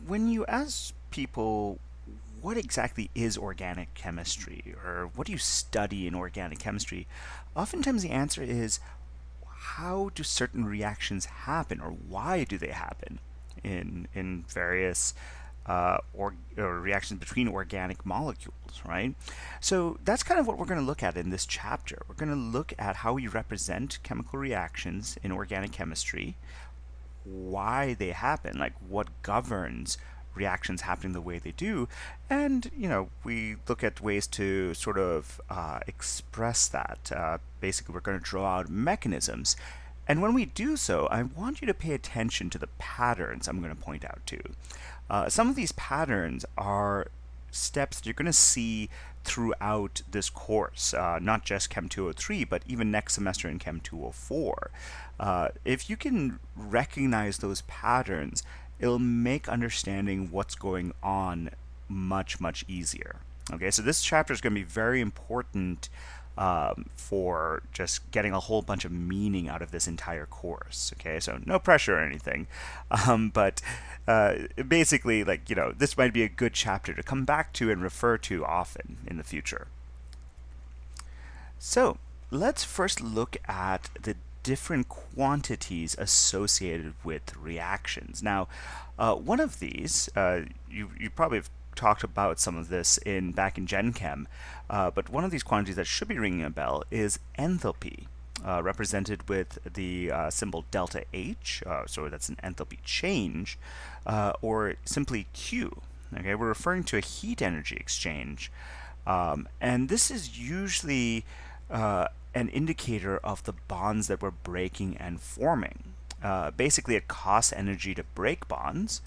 When you ask people what exactly is organic chemistry or what do you study in organic chemistry, oftentimes the answer is how do certain reactions happen or why do they happen in various or reactions between organic molecules, right? So that's kind of what we're going to look at in this chapter. We're going to look at how we represent chemical reactions in organic chemistry, why they happen, like what governs reactions happening the way they do, and we look at ways to sort of express that. Basically, we're going to draw out mechanisms, and when we do so, I want you to pay attention to the patterns I'm going to point out to. Some of these patterns are steps that you're going to see throughout this course, not just Chem 203, but even next semester in Chem 204. If you can recognize those patterns, it'll make understanding what's going on much, much easier. Okay, so this chapter is going to be very important for just getting a whole bunch of meaning out of this entire course. Okay, so no pressure or anything, but basically, this might be a good chapter to come back to and refer to often in the future. So let's first look at the different quantities associated with reactions. Now, one of these, you probably have talked about some of this back in Gen Chem, but one of these quantities that should be ringing a bell is enthalpy, represented with the symbol delta H, so that's an enthalpy change, or simply Q. Okay, we're referring to a heat energy exchange, and this is usually an indicator of the bonds that we're breaking and forming. Basically, it costs energy to break bonds,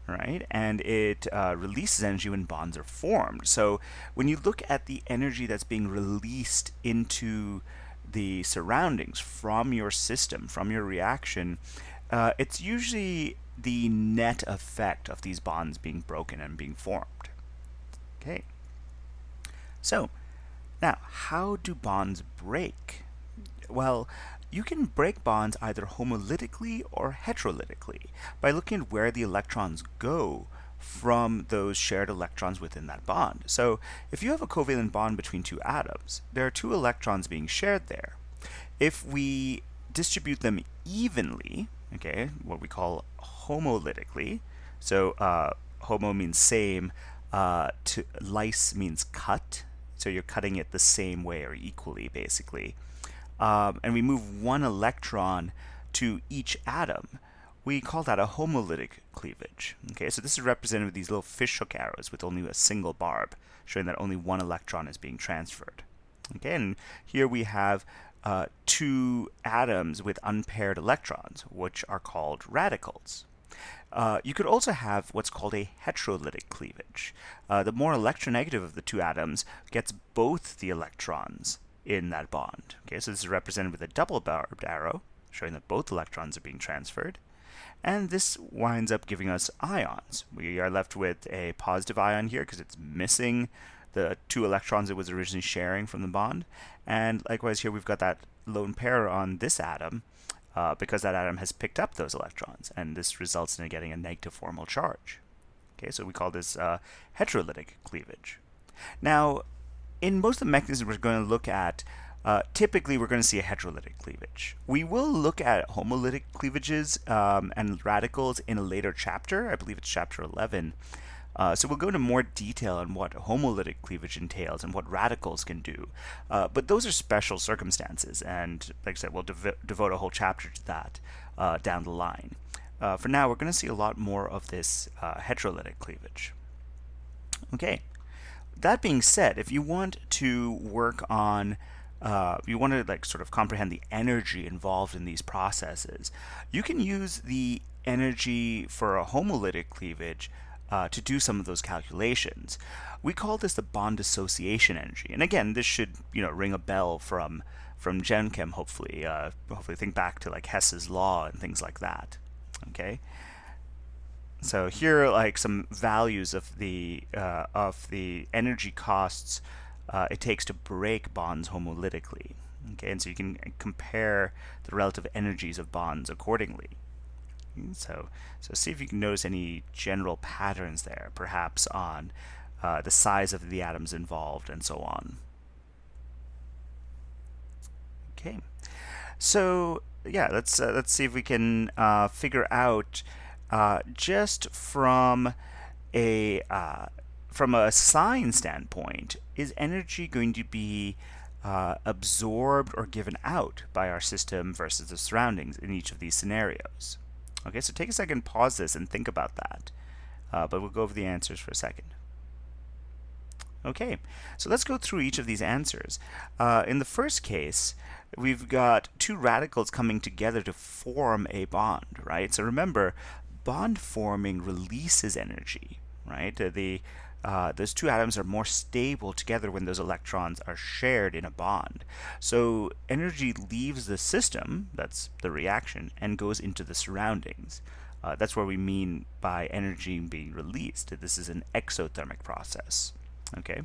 right? And it releases energy when bonds are formed. So when you look at the energy that's being released into the surroundings from your system, from your reaction, it's usually the net effect of these bonds being broken and being formed. Okay. So now, how do bonds break? Well, you can break bonds either homolytically or heterolytically by looking at where the electrons go from those shared electrons within that bond. So if you have a covalent bond between two atoms, there are two electrons being shared there. If we distribute them evenly, okay, what we call homolytically, so homo means same, to lyse means cut, so you're cutting it the same way or equally, basically. And we move one electron to each atom, we call that a homolytic cleavage. Okay, so this is represented with these little fishhook arrows with only a single barb, showing that only one electron is being transferred. Okay, and here we have two atoms with unpaired electrons, which are called radicals. You could also have what's called a heterolytic cleavage. The more electronegative of the two atoms gets both the electrons in that bond. Okay, so this is represented with a double barbed arrow, showing that both electrons are being transferred. And this winds up giving us ions. We are left with a positive ion here because it's missing the two electrons it was originally sharing from the bond. And likewise here we've got that lone pair on this atom, because that atom has picked up those electrons, and this results in it getting a negative formal charge. Okay, so we call this heterolytic cleavage. Now, in most of the mechanisms we're going to look at, typically we're going to see a heterolytic cleavage. We will look at homolytic cleavages and radicals in a later chapter. I believe it's chapter 11. So we'll go into more detail on what homolytic cleavage entails and what radicals can do. But those are special circumstances, and like I said, we'll devote a whole chapter to that down the line. For now, we're going to see a lot more of this heterolytic cleavage. Okay. That being said, if you want to work on you want to sort of comprehend the energy involved in these processes, you can use the energy for a homolytic cleavage to do some of those calculations. We call this the bond dissociation energy. And again, this should ring a bell from Gen Chem, hopefully. Hopefully think back to Hess's law and things like that. Okay. So here are some values of the energy costs it takes to break bonds homolytically. Okay, and so you can compare the relative energies of bonds accordingly. So see if you can notice any general patterns there, perhaps on the size of the atoms involved and so on. Okay, so yeah, let's see if we can figure out just a from a sign standpoint, is energy going to be absorbed or given out by our system versus the surroundings in each of these scenarios? Okay, so take a second, pause this, and think about that. But we'll go over the answers for a second. Okay, so let's go through each of these answers. In the first case, we've got two radicals coming together to form a bond, right? So remember, bond forming releases energy, right? Those two atoms are more stable together when those electrons are shared in a bond. So energy leaves the system, that's the reaction, and goes into the surroundings. That's what we mean by energy being released. This is an exothermic process. Okay.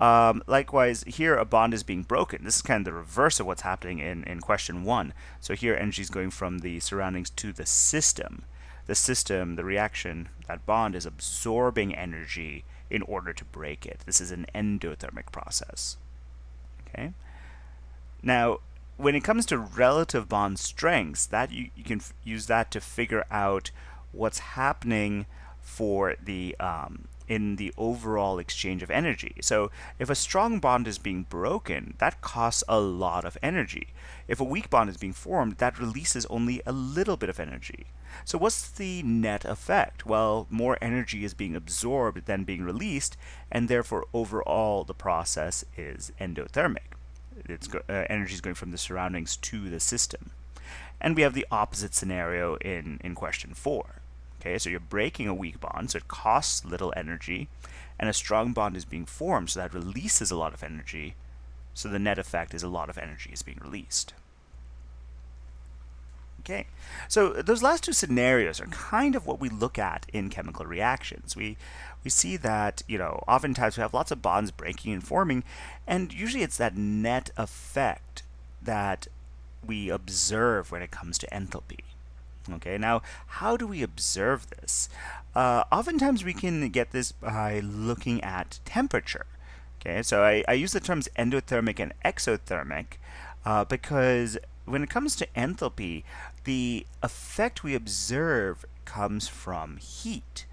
Likewise, here a bond is being broken. This is kind of the reverse of what's happening in question one. So here energy is going from the surroundings to the system. The system, the reaction, that bond is absorbing energy in order to break it. This is an endothermic process. Okay. Now, when it comes to relative bond strengths, that you can use that to figure out what's happening for the in the overall exchange of energy. So if a strong bond is being broken, that costs a lot of energy. If a weak bond is being formed, that releases only a little bit of energy. So what's the net effect? Well, more energy is being absorbed than being released, and therefore overall the process is endothermic. Energy is going from the surroundings to the system. And we have the opposite scenario in question 4. Okay, so you're breaking a weak bond, so it costs little energy, and a strong bond is being formed, so that releases a lot of energy, so the net effect is a lot of energy is being released. Okay, so those last two scenarios are kind of what we look at in chemical reactions. We see that, oftentimes we have lots of bonds breaking and forming, and usually it's that net effect that we observe when it comes to enthalpy. Okay, now how do we observe this? Oftentimes we can get this by looking at temperature. Okay, so I use the terms endothermic and exothermic because when it comes to enthalpy, the effect we observe comes from heat.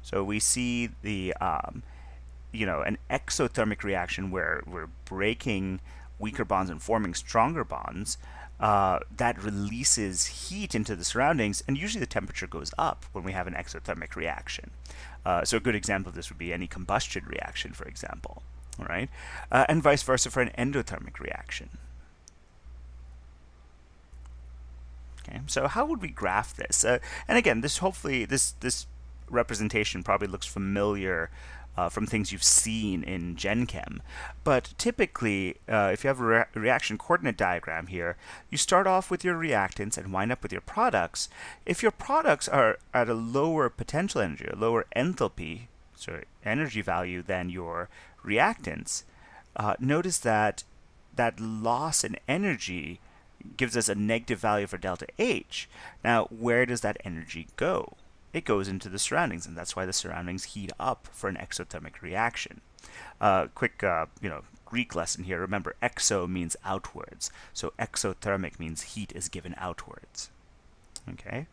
So we see the an exothermic reaction where we're breaking weaker bonds and forming stronger bonds. That releases heat into the surroundings, and usually the temperature goes up when we have an exothermic reaction. So a good example of this would be any combustion reaction, for example. All right, and vice versa for an endothermic reaction. Okay, so how would we graph this? And again, this representation probably looks familiar from things you've seen in Gen Chem. But typically, if you have a reaction coordinate diagram here, you start off with your reactants and wind up with your products. If your products are at a lower potential energy, a lower enthalpy, so energy value than your reactants, notice that that loss in energy gives us a negative value for delta H. Now, where does that energy go? It goes into the surroundings, and that's why the surroundings heat up for an exothermic reaction. Quick, Greek lesson here. Remember, exo means outwards, so exothermic means heat is given outwards. Okay.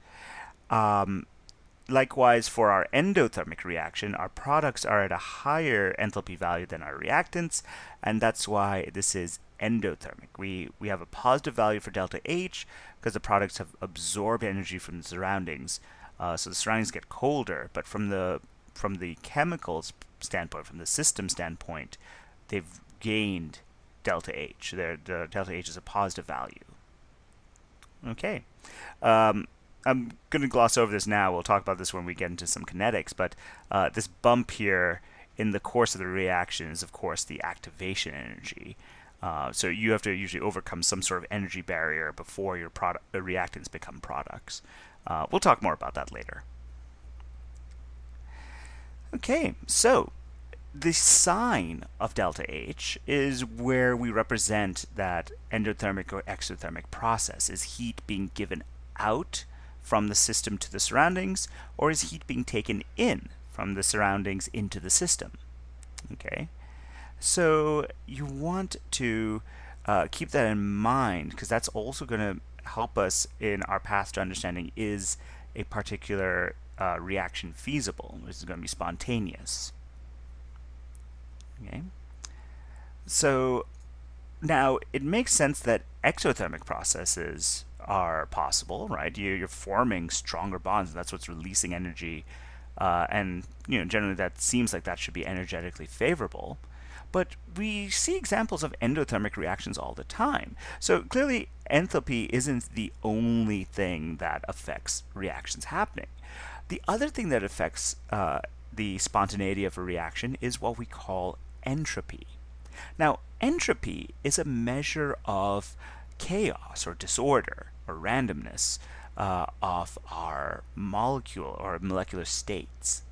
Likewise, for our endothermic reaction, our products are at a higher enthalpy value than our reactants, and that's why this is endothermic. We have a positive value for delta H because the products have absorbed energy from the surroundings. So the surroundings get colder, but from the chemicals standpoint, from the system standpoint, they've gained delta H. The delta H is a positive value. Okay. I'm going to gloss over this now. We'll talk about this when we get into some kinetics, but this bump here in the course of the reaction is, of course, the activation energy. So you have to usually overcome some sort of energy barrier before your reactants become products. We'll talk more about that later. Okay, so the sign of delta H is where we represent that endothermic or exothermic process. Is heat being given out from the system to the surroundings, or is heat being taken in from the surroundings into the system? Okay, so you want to keep that in mind, because that's also going to help us in our path to understanding, is a particular reaction feasible, which is going to be spontaneous. Okay, so now it makes sense that exothermic processes are possible, right? You're forming stronger bonds, and that's what's releasing energy, and generally that seems like that should be energetically favorable. But we see examples of endothermic reactions all the time. So clearly, enthalpy isn't the only thing that affects reactions happening. The other thing that affects the spontaneity of a reaction is what we call entropy. Now, entropy is a measure of chaos or disorder or randomness of our molecule or molecular states.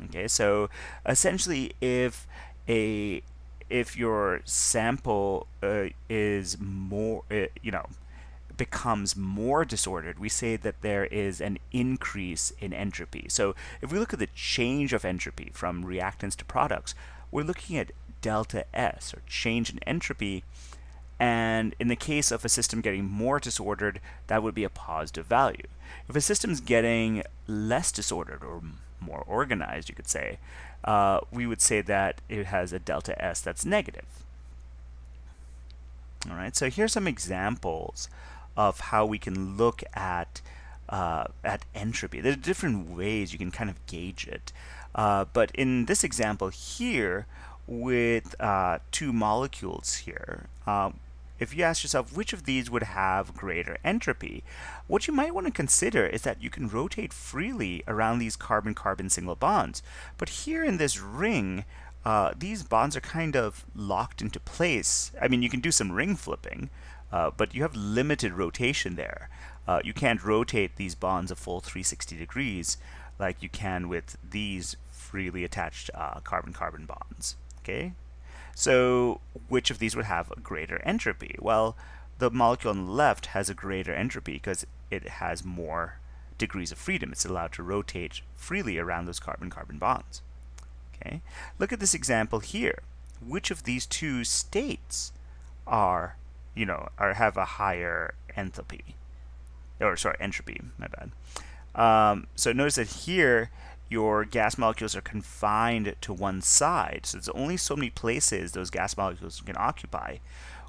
Okay, so essentially, if your sample is more, becomes more disordered, we say that there is an increase in entropy. So if we look at the change of entropy from reactants to products, we're looking at delta S, or change in entropy, and in the case of a system getting more disordered, that would be a positive value. If a system's getting less disordered or more organized, you could say, we would say that it has a delta S that's negative. All right, so here's some examples of how we can look at entropy. There are different ways you can kind of gauge it. But in this example here, with two molecules here, if you ask yourself which of these would have greater entropy, what you might want to consider is that you can rotate freely around these carbon-carbon single bonds. But here in this ring, these bonds are kind of locked into place. I mean, you can do some ring flipping, but you have limited rotation there. You can't rotate these bonds a full 360 degrees like you can with these freely attached carbon-carbon bonds. Okay, so which of these would have a greater entropy? Well, the molecule on the left has a greater entropy because it has more degrees of freedom. It's allowed to rotate freely around those carbon-carbon bonds. Okay, look at this example here. Which of these two states are have a higher enthalpy, or sorry, entropy? My bad. So notice that here your gas molecules are confined to one side, so there's only so many places those gas molecules can occupy.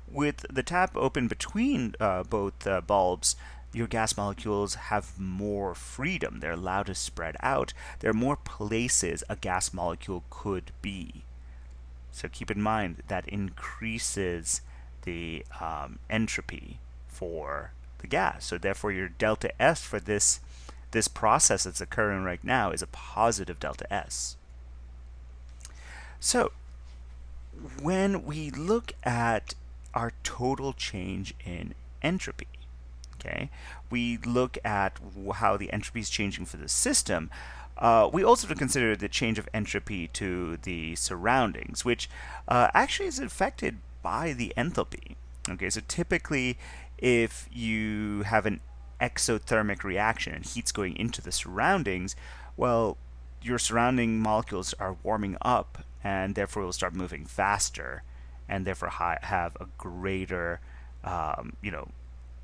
With the tap open between both bulbs, your gas molecules have more freedom. They're allowed to spread out. There are more places a gas molecule could be. So keep in mind that increases the entropy for the gas. So therefore your delta S for this process that's occurring right now is a positive delta S. So when we look at our total change in entropy, okay, we look at how the entropy is changing for the system. We also have to consider the change of entropy to the surroundings, which actually is affected by the enthalpy. Okay, so typically if you have an exothermic reaction and heat's going into the surroundings, well, your surrounding molecules are warming up and therefore will start moving faster and therefore have a greater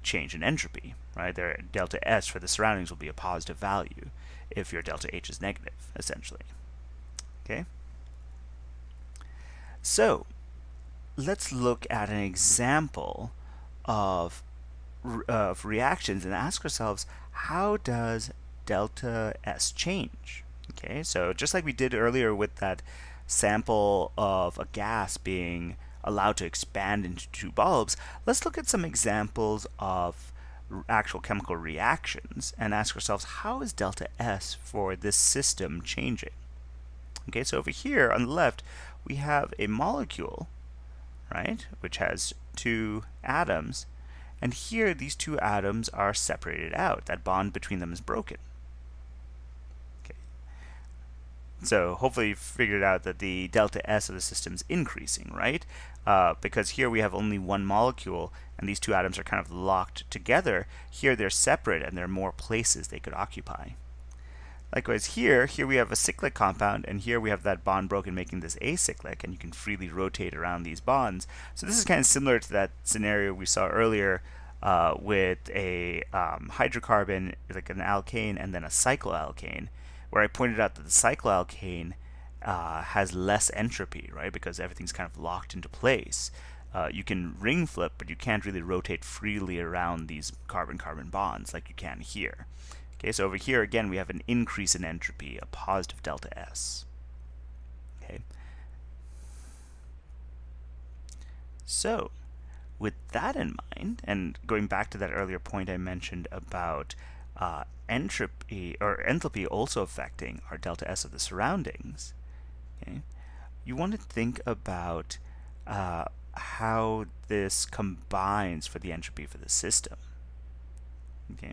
change in entropy, right? Their delta S for the surroundings will be a positive value if your delta H is negative, essentially. Okay? So let's look at an example of reactions and ask ourselves, how does delta S change? Okay, so just like we did earlier with that sample of a gas being allowed to expand into two bulbs, let's look at some examples of actual chemical reactions and ask ourselves, how is delta S for this system changing? Okay, so over here on the left we have a molecule, right, which has two atoms, and here these two atoms are separated out. That bond between them is broken. Okay. So hopefully you figured out that the delta S of the system is increasing, right? Because here we have only one molecule and these two atoms are kind of locked together. Here they're separate and there are more places they could occupy. Likewise here we have a cyclic compound, and here we have that bond broken, making this acyclic, and you can freely rotate around these bonds. So this is kind of similar to that scenario we saw earlier with a hydrocarbon, like an alkane, and then a cycloalkane, where I pointed out that the cycloalkane has less entropy, right? Because everything's kind of locked into place. You can ring flip, but you can't really rotate freely around these carbon-carbon bonds like you can here. Okay, so over here again we have an increase in entropy, a positive delta S. Okay. So, with that in mind, and going back to that earlier point I mentioned about entropy or enthalpy also affecting our delta S of the surroundings, okay, you want to think about how this combines for the entropy for the system. Okay.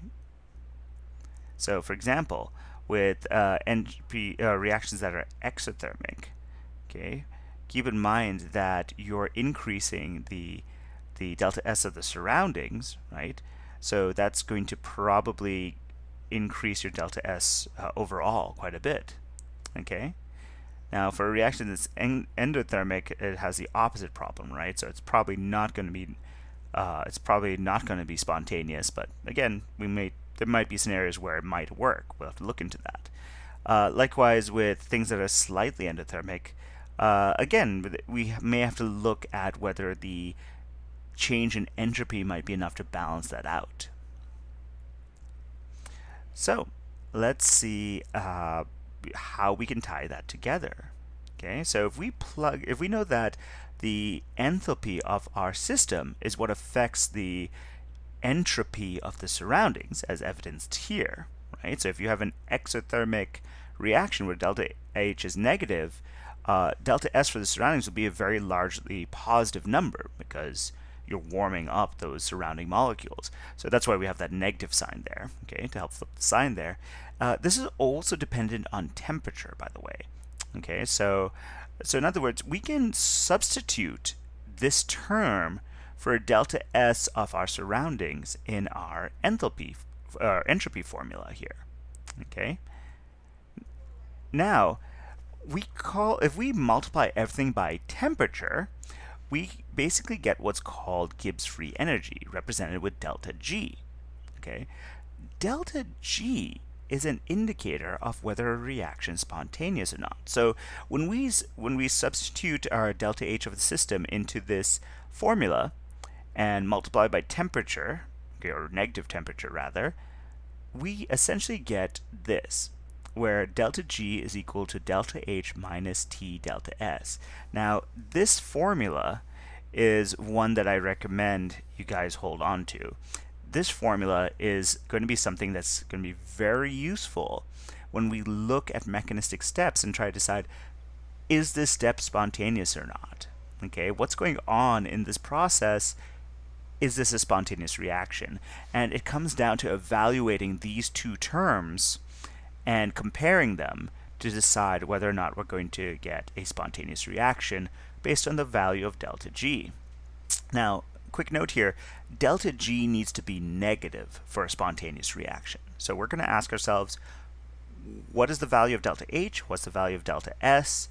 So, for example, with entropy reactions that are exothermic, okay, keep in mind that you're increasing the delta S of the surroundings, right? So that's going to probably increase your delta S overall quite a bit. Okay. Now, for a reaction that's endothermic, it has the opposite problem, right? So it's probably not going to be spontaneous. But again, there might be scenarios where it might work. We'll have to look into that. Likewise, with things that are slightly endothermic, again, we may have to look at whether the change in entropy might be enough to balance that out. So let's see how we can tie that together. Okay, so if we know that the enthalpy of our system is what affects the entropy of the surroundings, as evidenced here, right? So if you have an exothermic reaction where delta H is negative, delta S for the surroundings will be a very largely positive number because you're warming up those surrounding molecules. So that's why we have that negative sign there, okay, to help flip the sign there. This is also dependent on temperature, by the way. Okay, so in other words, we can substitute this term for delta S of our surroundings in our entropy formula here. Okay. Now, if we multiply everything by temperature, we basically get what's called Gibbs free energy, represented with delta G. Okay. Delta G is an indicator of whether a reaction is spontaneous or not. So when we substitute our delta H of the system into this formula and multiply by temperature, okay, or negative temperature rather, we essentially get this, where delta G is equal to delta H minus T delta S. Now, this formula is one that I recommend you guys hold on to. This formula is going to be something that's going to be very useful when we look at mechanistic steps and try to decide, is this step spontaneous or not? Okay, what's going on in this process? Is this a spontaneous reaction? And it comes down to evaluating these two terms and comparing them to decide whether or not we're going to get a spontaneous reaction based on the value of delta G. Now, quick note here, delta G needs to be negative for a spontaneous reaction. So we're going to ask ourselves, what is the value of delta H? What's the value of delta S?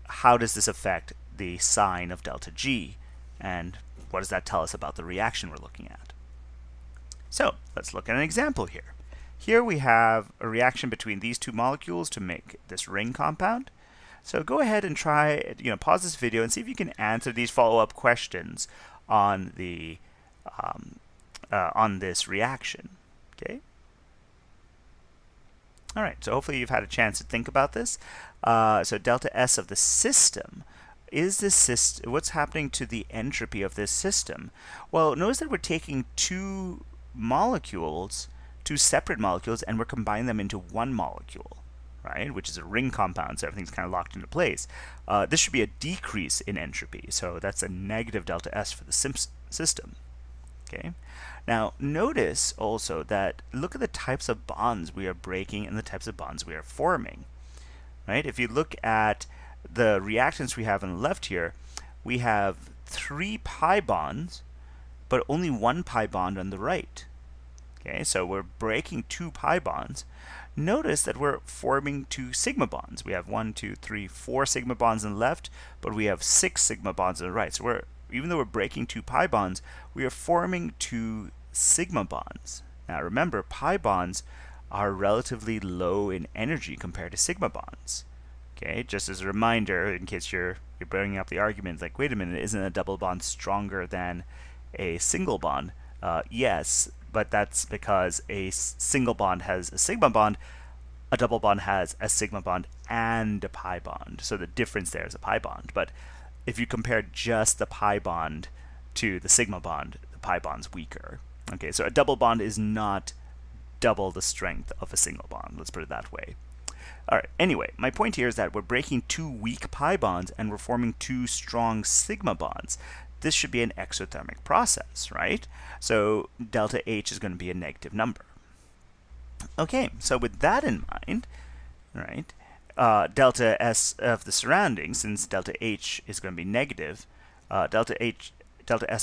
How does this affect the sign of delta G? And what does that tell us about the reaction we're looking at? So let's look at an example here. Here we have a reaction between these two molecules to make this ring compound. So go ahead and try, pause this video and see if you can answer these follow-up questions on the on this reaction. Okay. All right. So hopefully you've had a chance to think about this. So delta S of the system. Is this system? What's happening to the entropy of this system? Well, notice that we're taking two separate molecules, and we're combining them into one molecule, right? Which is a ring compound, so everything's kind of locked into place. This should be a decrease in entropy, so that's a negative delta S for the system. Okay. Now notice also that look at the types of bonds we are breaking and the types of bonds we are forming. right? If you look at the reactants we have on the left here, we have 3 pi bonds, but only 1 pi bond on the right. Okay, so we're breaking 2 pi bonds. Notice that we're forming 2 sigma bonds. We have 1, 2, 3, 4 sigma bonds on the left, but we have 6 sigma bonds on the right. So even though we're breaking 2 pi bonds, we are forming 2 sigma bonds. Now remember, pi bonds are relatively low in energy compared to sigma bonds. Okay, just as a reminder, in case you're bringing up the argument, like, wait a minute, isn't a double bond stronger than a single bond? Yes, but that's because a single bond has a sigma bond, a double bond has a sigma bond and a pi bond. So the difference there is a pi bond. But if you compare just the pi bond to the sigma bond, the pi bond's weaker. Okay, so a double bond is not double the strength of a single bond. Let's put it that way. All right, anyway, my point here is that we're breaking 2 weak pi bonds and we're forming 2 strong sigma bonds. This should be an exothermic process, right? So delta H is going to be a negative number. Okay, so with that in mind, right, delta S of the surroundings, since delta H is going to be negative, delta S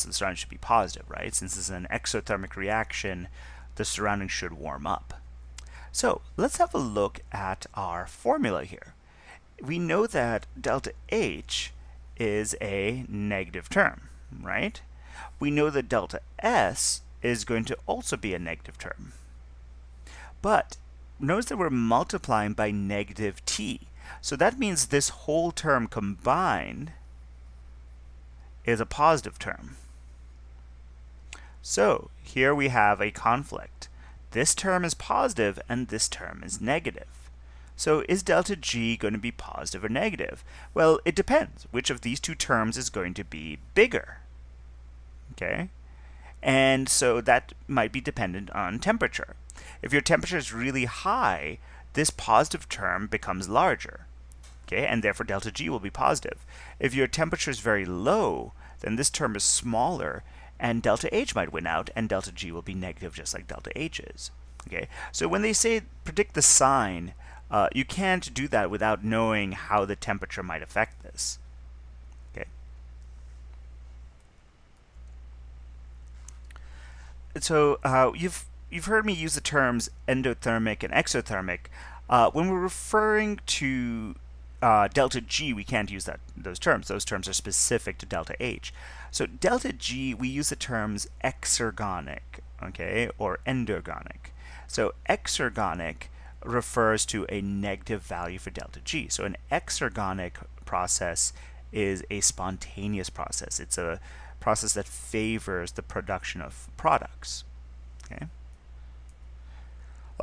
of the surroundings should be positive, right? Since this is an exothermic reaction, the surroundings should warm up. So let's have a look at our formula here. We know that delta H is a negative term, right? We know that delta S is going to also be a negative term. But notice that we're multiplying by negative t. So that means this whole term combined is a positive term. So here we have a conflict. This term is positive and this term is negative. So is delta G going to be positive or negative? Well, it depends. Which of these two terms is going to be bigger? Okay? And so that might be dependent on temperature. If your temperature is really high, this positive term becomes larger. Okay? And therefore delta G will be positive. If your temperature is very low, then this term is smaller and delta H might win out and delta G will be negative just like delta H is. Okay? So when they say predict the sign, you can't do that without knowing how the temperature might affect this. Okay. So you've heard me use the terms endothermic and exothermic. When we're referring to delta G, we can't use those terms. Those terms are specific to delta H. So delta G, we use the terms exergonic, okay, or endergonic. So exergonic refers to a negative value for delta G. So an exergonic process is a spontaneous process. It's a process that favors the production of products. Okay.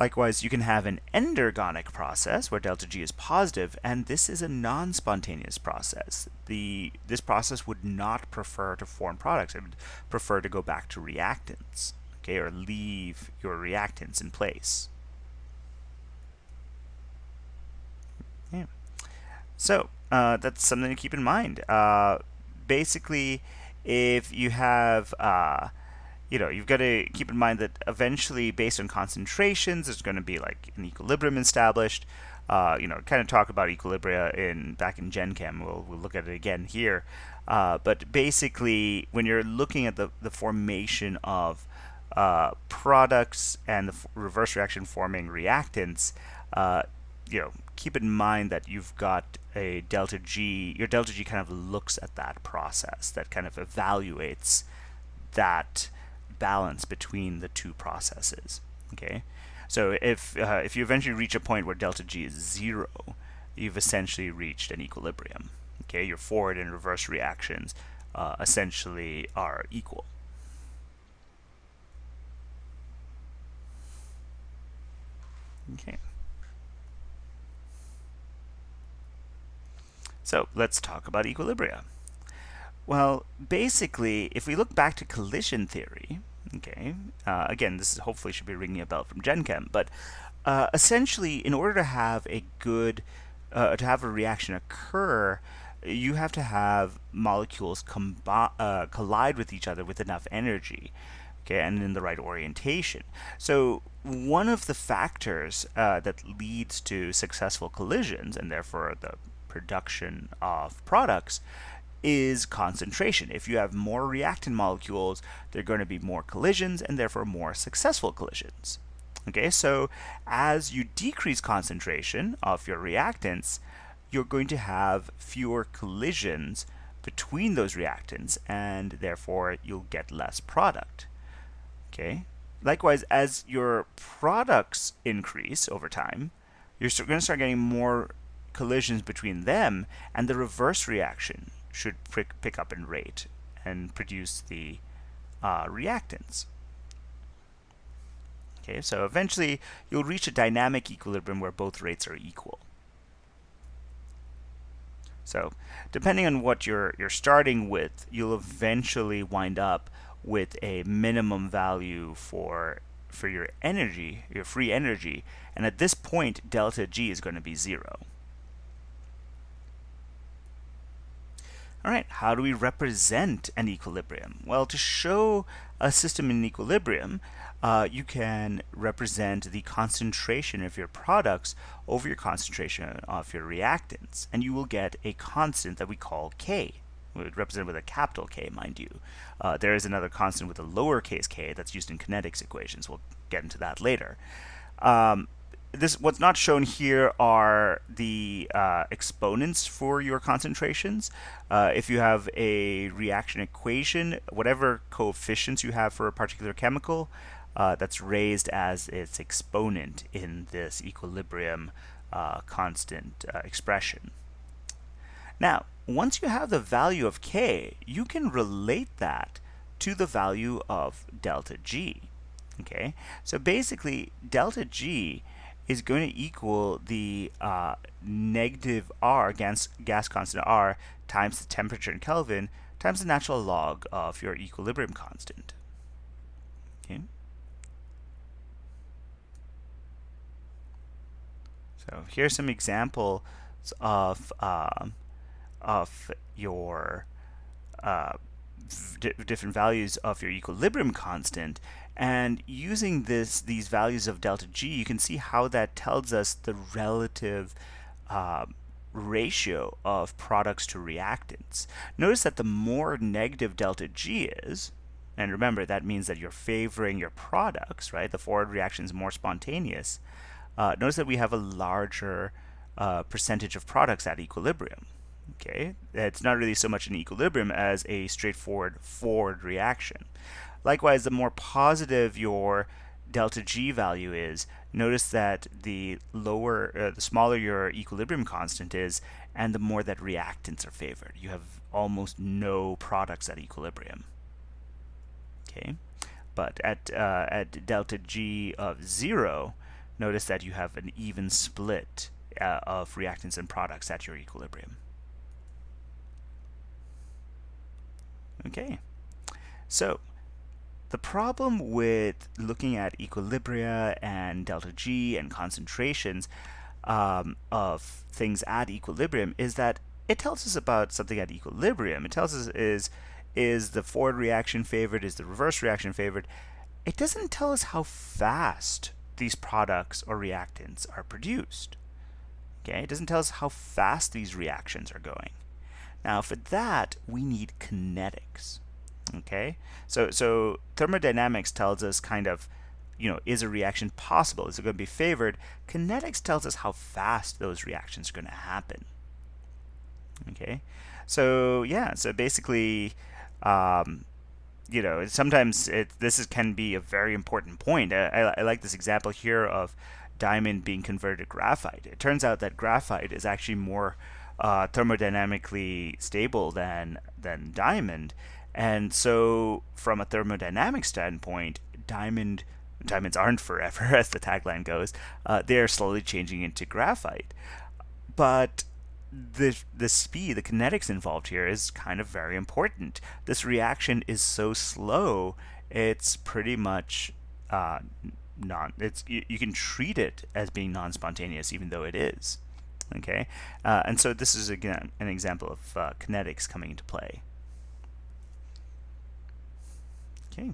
Likewise, you can have an endergonic process where delta G is positive, and this is a non-spontaneous process. This process would not prefer to form products. It would prefer to go back to reactants, okay, or leave your reactants in place. Yeah. So that's something to keep in mind. Basically, if you have, you've got to keep in mind that eventually, based on concentrations, there's going to be like an equilibrium established. Kind of talk about equilibria back in Gen Chem. We'll look at it again here. But basically, when you're looking at the formation of products and the reverse reaction forming reactants, keep in mind that you've got a delta G. Your delta G kind of looks at that process, that kind of evaluates that balance between the two processes. Okay, so if you eventually reach a point where delta G is 0, you've essentially reached an equilibrium. Okay, your forward and reverse reactions essentially are equal. Okay. So let's talk about equilibria. Well, basically, if we look back to collision theory, okay, again, this hopefully should be ringing a bell from Gen Chem, but essentially, in order to have a reaction occur, you have to have molecules collide with each other with enough energy, okay, and in the right orientation. So one of the factors that leads to successful collisions and therefore the production of products is concentration. If you have more reactant molecules, there are going to be more collisions and therefore more successful collisions. Okay, so as you decrease concentration of your reactants, you're going to have fewer collisions between those reactants and therefore you'll get less product. Okay. Likewise, as your products increase over time, you're going to start getting more collisions between them, and the reverse reaction should pick up in rate and produce the reactants. Okay, so eventually you'll reach a dynamic equilibrium where both rates are equal. So depending on what you're starting with, you'll eventually wind up with a minimum value for your energy, your free energy, and at this point delta G is going to be 0. All right, how do we represent an equilibrium? Well, to show a system in equilibrium, you can represent the concentration of your products over your concentration of your reactants, and you will get a constant that we call K. We would represent with a capital K, mind you. There is another constant with a lowercase k that's used in kinetics equations. We'll get into that later. What's not shown here are the exponents for your concentrations. If you have a reaction equation, whatever coefficients you have for a particular chemical, that's raised as its exponent in this equilibrium constant expression. Now, once you have the value of K, you can relate that to the value of delta G. Okay, so basically delta G is going to equal the negative R, gas constant R, times the temperature in Kelvin, times the natural log of your equilibrium constant. Okay. So here's some examples of your different values of your equilibrium constant, and using these values of delta G, you can see how that tells us the relative ratio of products to reactants. Notice that the more negative delta G is, and remember that means that you're favoring your products, right? The forward reaction is more spontaneous. Notice that we have a larger percentage of products at equilibrium. Okay, it's not really so much an equilibrium as a straightforward forward reaction. Likewise, the more positive your delta G value is, notice that the smaller your equilibrium constant is, and the more that reactants are favored. You have almost no products at equilibrium. Okay, but at delta G of 0, notice that you have an even split of reactants and products at your equilibrium. Okay, so the problem with looking at equilibria and delta G and concentrations of things at equilibrium is that it tells us about something at equilibrium. It tells us is the forward reaction favored, is the reverse reaction favored. It doesn't tell us how fast these products or reactants are produced. Okay, it doesn't tell us how fast these reactions are going. Now, for that, we need kinetics. Okay, so thermodynamics tells us kind of, is a reaction possible? Is it going to be favored? Kinetics tells us how fast those reactions are going to happen. Okay, so yeah, so basically, sometimes this can be a very important point. I like this example here of diamond being converted to graphite. It turns out that graphite is actually more thermodynamically stable than diamond, and so from a thermodynamic standpoint, diamonds aren't forever, as the tagline goes. They are slowly changing into graphite, but the speed, the kinetics involved here is kind of very important. This reaction is so slow, it's pretty much you can treat it as being non-spontaneous even though it is. Okay, and so this is again an example of kinetics coming into play. Okay.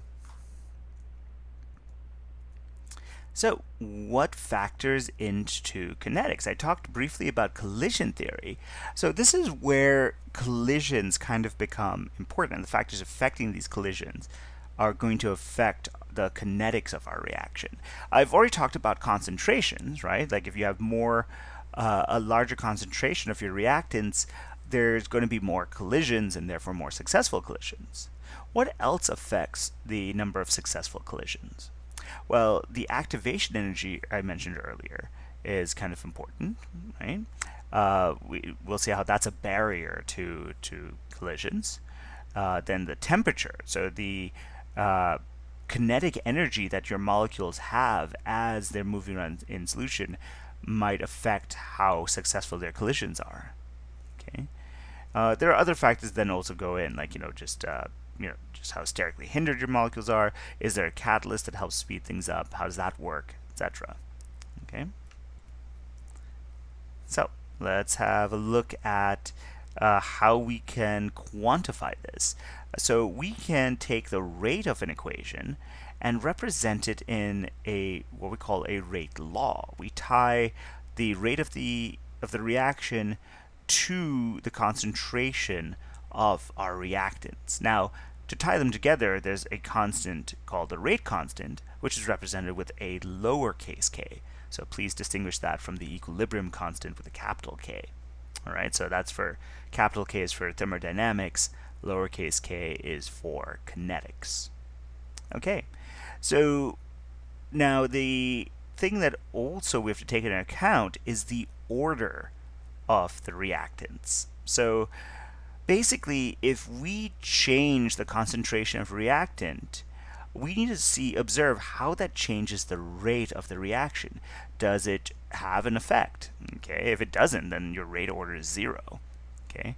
So, what factors into kinetics? I talked briefly about collision theory. So, this is where collisions kind of become important, and the factors affecting these collisions are going to affect the kinetics of our reaction. I've already talked about concentrations, right? Like if you have a larger concentration of your reactants, there's going to be more collisions and therefore more successful collisions. What else affects the number of successful collisions? Well, the activation energy I mentioned earlier is kind of important, right? We'll see how that's a barrier to collisions. Then the temperature, so the kinetic energy that your molecules have as they're moving around in solution might affect how successful their collisions are. Okay. There are other factors that also go in, like just how sterically hindered your molecules are. Is there a catalyst that helps speed things up? How does that work, etc. Okay. So let's have a look at how we can quantify this. So we can take the rate of an equation and represent it in what we call a rate law. We tie the rate of the reaction to the concentration of our reactants. Now, to tie them together, there's a constant called the rate constant, which is represented with a lowercase k. So please distinguish that from the equilibrium constant with a capital K. All right, so that's for capital K is for thermodynamics, lowercase k is for kinetics. Okay, so now the thing that also we have to take into account is the order of the reactants. So basically, if we change the concentration of reactant, we need to observe how that changes the rate of the reaction. Does it have an effect? Okay, if it doesn't, then your rate order is 0. Okay,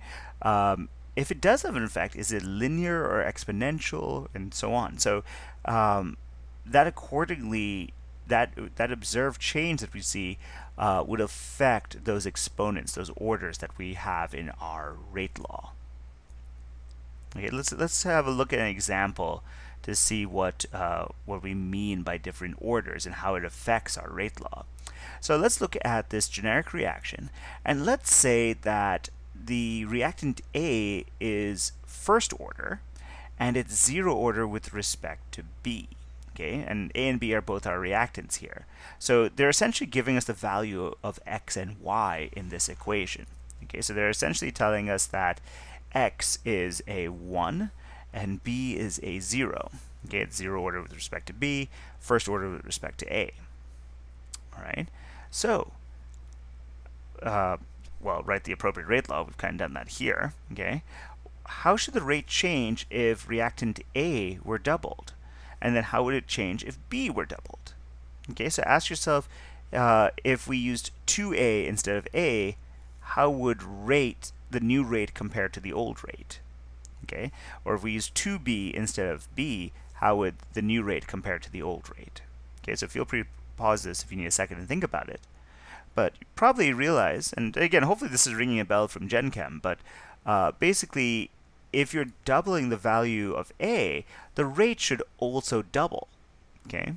if it does have an effect, is it linear or exponential, and so on. So that accordingly, that observed change that we see would affect those exponents, those orders that we have in our rate law. Okay, let's have a look at an example to see what we mean by different orders and how it affects our rate law. So let's look at this generic reaction, and let's say that the reactant A is first order, and it's 0 order with respect to B. Okay, and A and B are both our reactants here. So they're essentially giving us the value of X and Y in this equation. Okay, so they're essentially telling us that X is a 1 and B is a 0. Okay, it's 0 order with respect to B, first order with respect to A. All right, so well, write the appropriate rate law. We've kind of done that here. Okay, how should the rate change if reactant A were doubled? And then how would it change if B were doubled? Okay, so ask yourself, if we used 2A instead of A, how would the new rate compare to the old rate? Okay, or if we use 2B instead of B, how would the new rate compare to the old rate? Okay, so feel free to pause this if you need a second to think about it. But you probably realize, and again, hopefully this is ringing a bell from Gen Chem, but basically, if you're doubling the value of A, the rate should also double. Okay,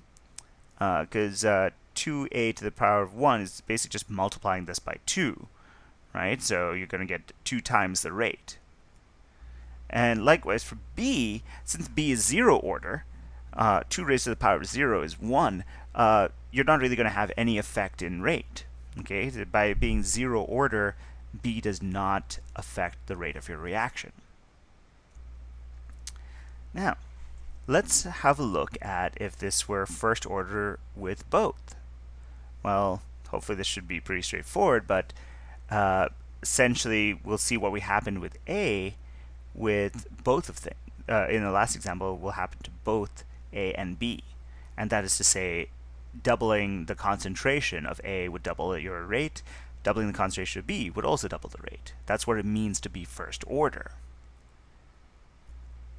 because 2A to the power of 1 is basically just multiplying this by 2, right? So you're going to get 2 times the rate. And likewise for B, since B is 0 order, 2 raised to the power of 0 is 1, you're not really going to have any effect in rate. Okay, by being 0 order, B does not affect the rate of your reaction. Now, let's have a look at if this were first order with both. Well, hopefully this should be pretty straightforward, but essentially we'll see what we happened with A with both of them. In the last example, will happen to both A and B, and that is to say, doubling the concentration of A would double your rate, doubling the concentration of B would also double the rate. That's what it means to be first order.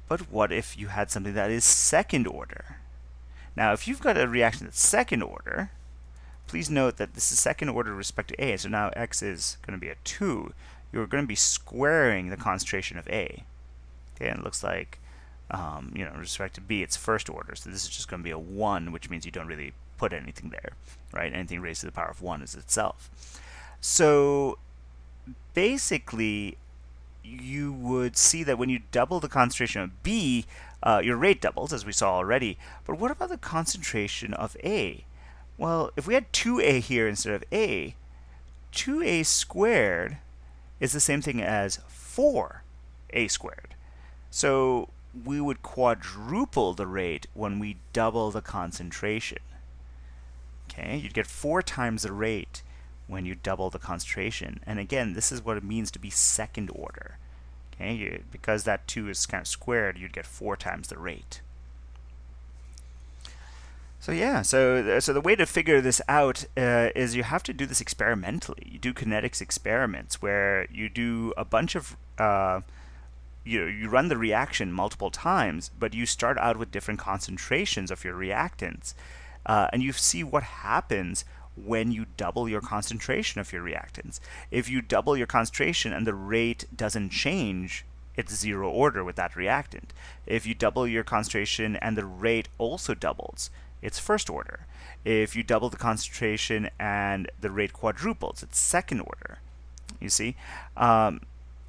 But what if you had something that is second order? Now, if you've got a reaction that's second order, please note that this is second order with respect to A, so now X is going to be a 2. You're going to be squaring the concentration of A. Okay, and it looks like, with respect to B, it's first order, so this is just going to be a 1, which means you don't really put anything there, right? Anything raised to the power of 1 is itself. So basically, you would see that when you double the concentration of B, your rate doubles, as we saw already. But what about the concentration of A? Well, if we had 2A here instead of A, 2A squared is the same thing as 4A squared. So we would quadruple the rate when we double the concentration. Okay, you'd get 4 times the rate when you double the concentration. And again, this is what it means to be second order. Okay, because that 2 is kind of squared, you'd get 4 times the rate. So yeah, so the way to figure this out is you have to do this experimentally. You do kinetics experiments where you do a bunch of you run the reaction multiple times, but you start out with different concentrations of your reactants, and you see what happens when you double your concentration of your reactants. If you double your concentration and the rate doesn't change, it's zero order with that reactant. If you double your concentration and the rate also doubles, it's first order. If you double the concentration and the rate quadruples, it's second order. You see? And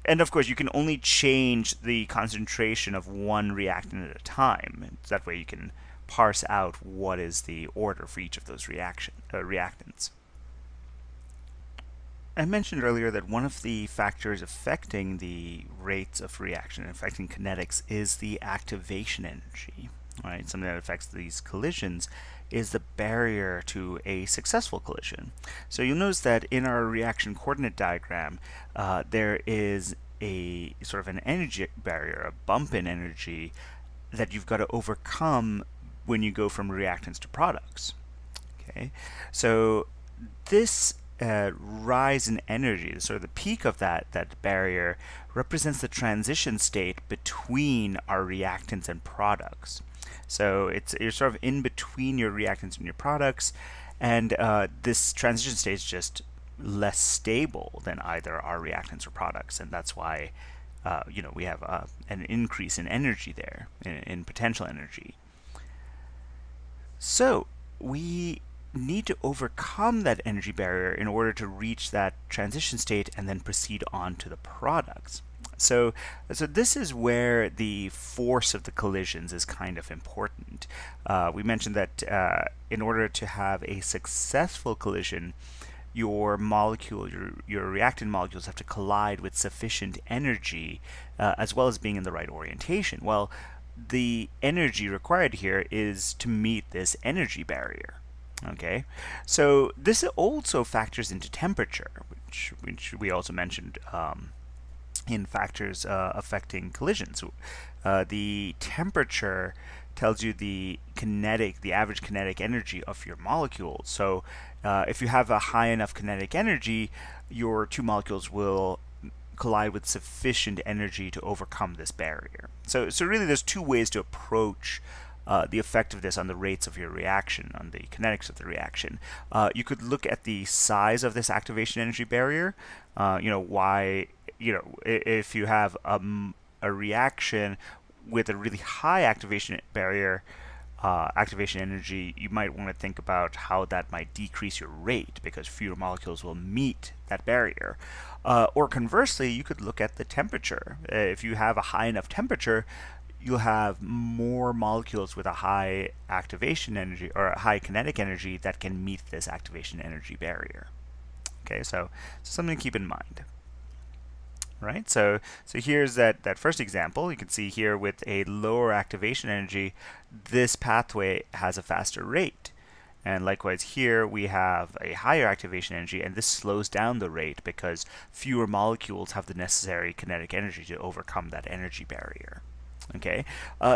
of course, you can only change the concentration of one reactant at a time. That way you can parse out what is the order for each of those reactants. I mentioned earlier that one of the factors affecting the rates of reaction and affecting kinetics is the activation energy. Right? Something that affects these collisions is the barrier to a successful collision. So you'll notice that in our reaction coordinate diagram, there is a sort of an energy barrier, a bump in energy that you've got to overcome when you go from reactants to products. Okay, so this rise in energy, sort of the peak of that barrier, represents the transition state between our reactants and products. So you're sort of in between your reactants and your products, and this transition state is just less stable than either our reactants or products, and that's why we have an increase in energy there, in potential energy. So we need to overcome that energy barrier in order to reach that transition state and then proceed on to the products. So this is where the force of the collisions is kind of important. We mentioned that in order to have a successful collision, your reactant molecules have to collide with sufficient energy, as well as being in the right orientation. Well, the energy required here is to meet this energy barrier. Okay, so this also factors into temperature, which we also mentioned in factors affecting collisions. The temperature tells you the average kinetic energy of your molecules. So if you have a high enough kinetic energy, your two molecules will collide with sufficient energy to overcome this barrier. So really there's two ways to approach the effect of this on the rates of your reaction, on the kinetics of the reaction. You could look at the size of this activation energy barrier. If you have a reaction with a really high activation barrier, activation energy, you might want to think about how that might decrease your rate because fewer molecules will meet that barrier. Or conversely, you could look at the temperature. If you have a high enough temperature, you'll have more molecules with a high activation energy or a high kinetic energy that can meet this activation energy barrier. Okay, so something to keep in mind. Right, so here's that first example. You can see here with a lower activation energy, this pathway has a faster rate. And likewise here we have a higher activation energy, and this slows down the rate because fewer molecules have the necessary kinetic energy to overcome that energy barrier. Okay,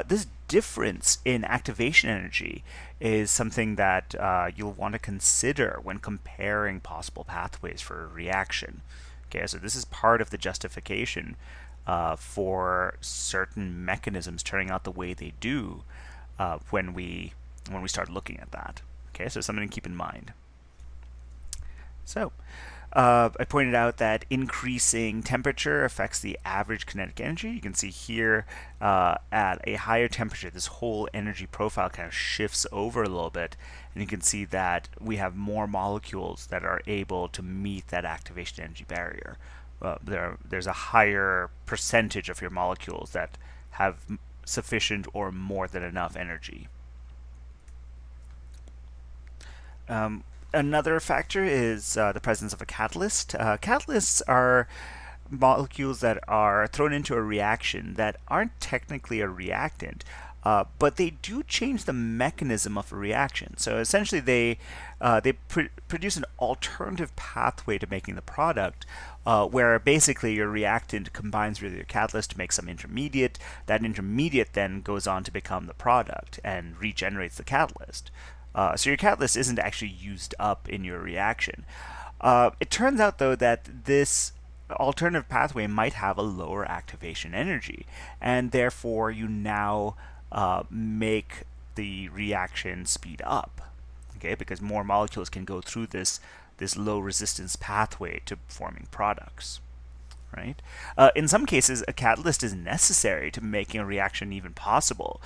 this difference in activation energy is something that you'll want to consider when comparing possible pathways for a reaction. Okay, so this is part of the justification for certain mechanisms turning out the way they do when we start looking at that. Okay, so something to keep in mind. So I pointed out that increasing temperature affects the average kinetic energy. You can see here at a higher temperature, this whole energy profile kind of shifts over a little bit, and you can see that we have more molecules that are able to meet that activation energy barrier. There's a higher percentage of your molecules that have sufficient or more than enough energy. Another factor is the presence of a catalyst. Catalysts are molecules that are thrown into a reaction that aren't technically a reactant, but they do change the mechanism of a reaction. So essentially, they produce an alternative pathway to making the product, where basically your reactant combines with your catalyst to make some intermediate. That intermediate then goes on to become the product and regenerates the catalyst. So your catalyst isn't actually used up in your reaction. It turns out, though, that this alternative pathway might have a lower activation energy, and therefore you now make the reaction speed up. Okay, because more molecules can go through this low resistance pathway to forming products. Right? In some cases, a catalyst is necessary to making a reaction even possible.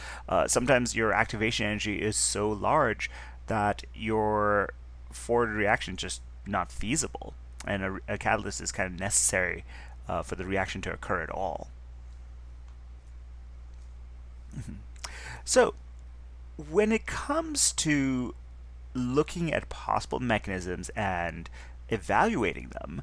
Sometimes your activation energy is so large that your forward reaction is just not feasible, and a catalyst is kind of necessary for the reaction to occur at all. So, when it comes to looking at possible mechanisms and evaluating them,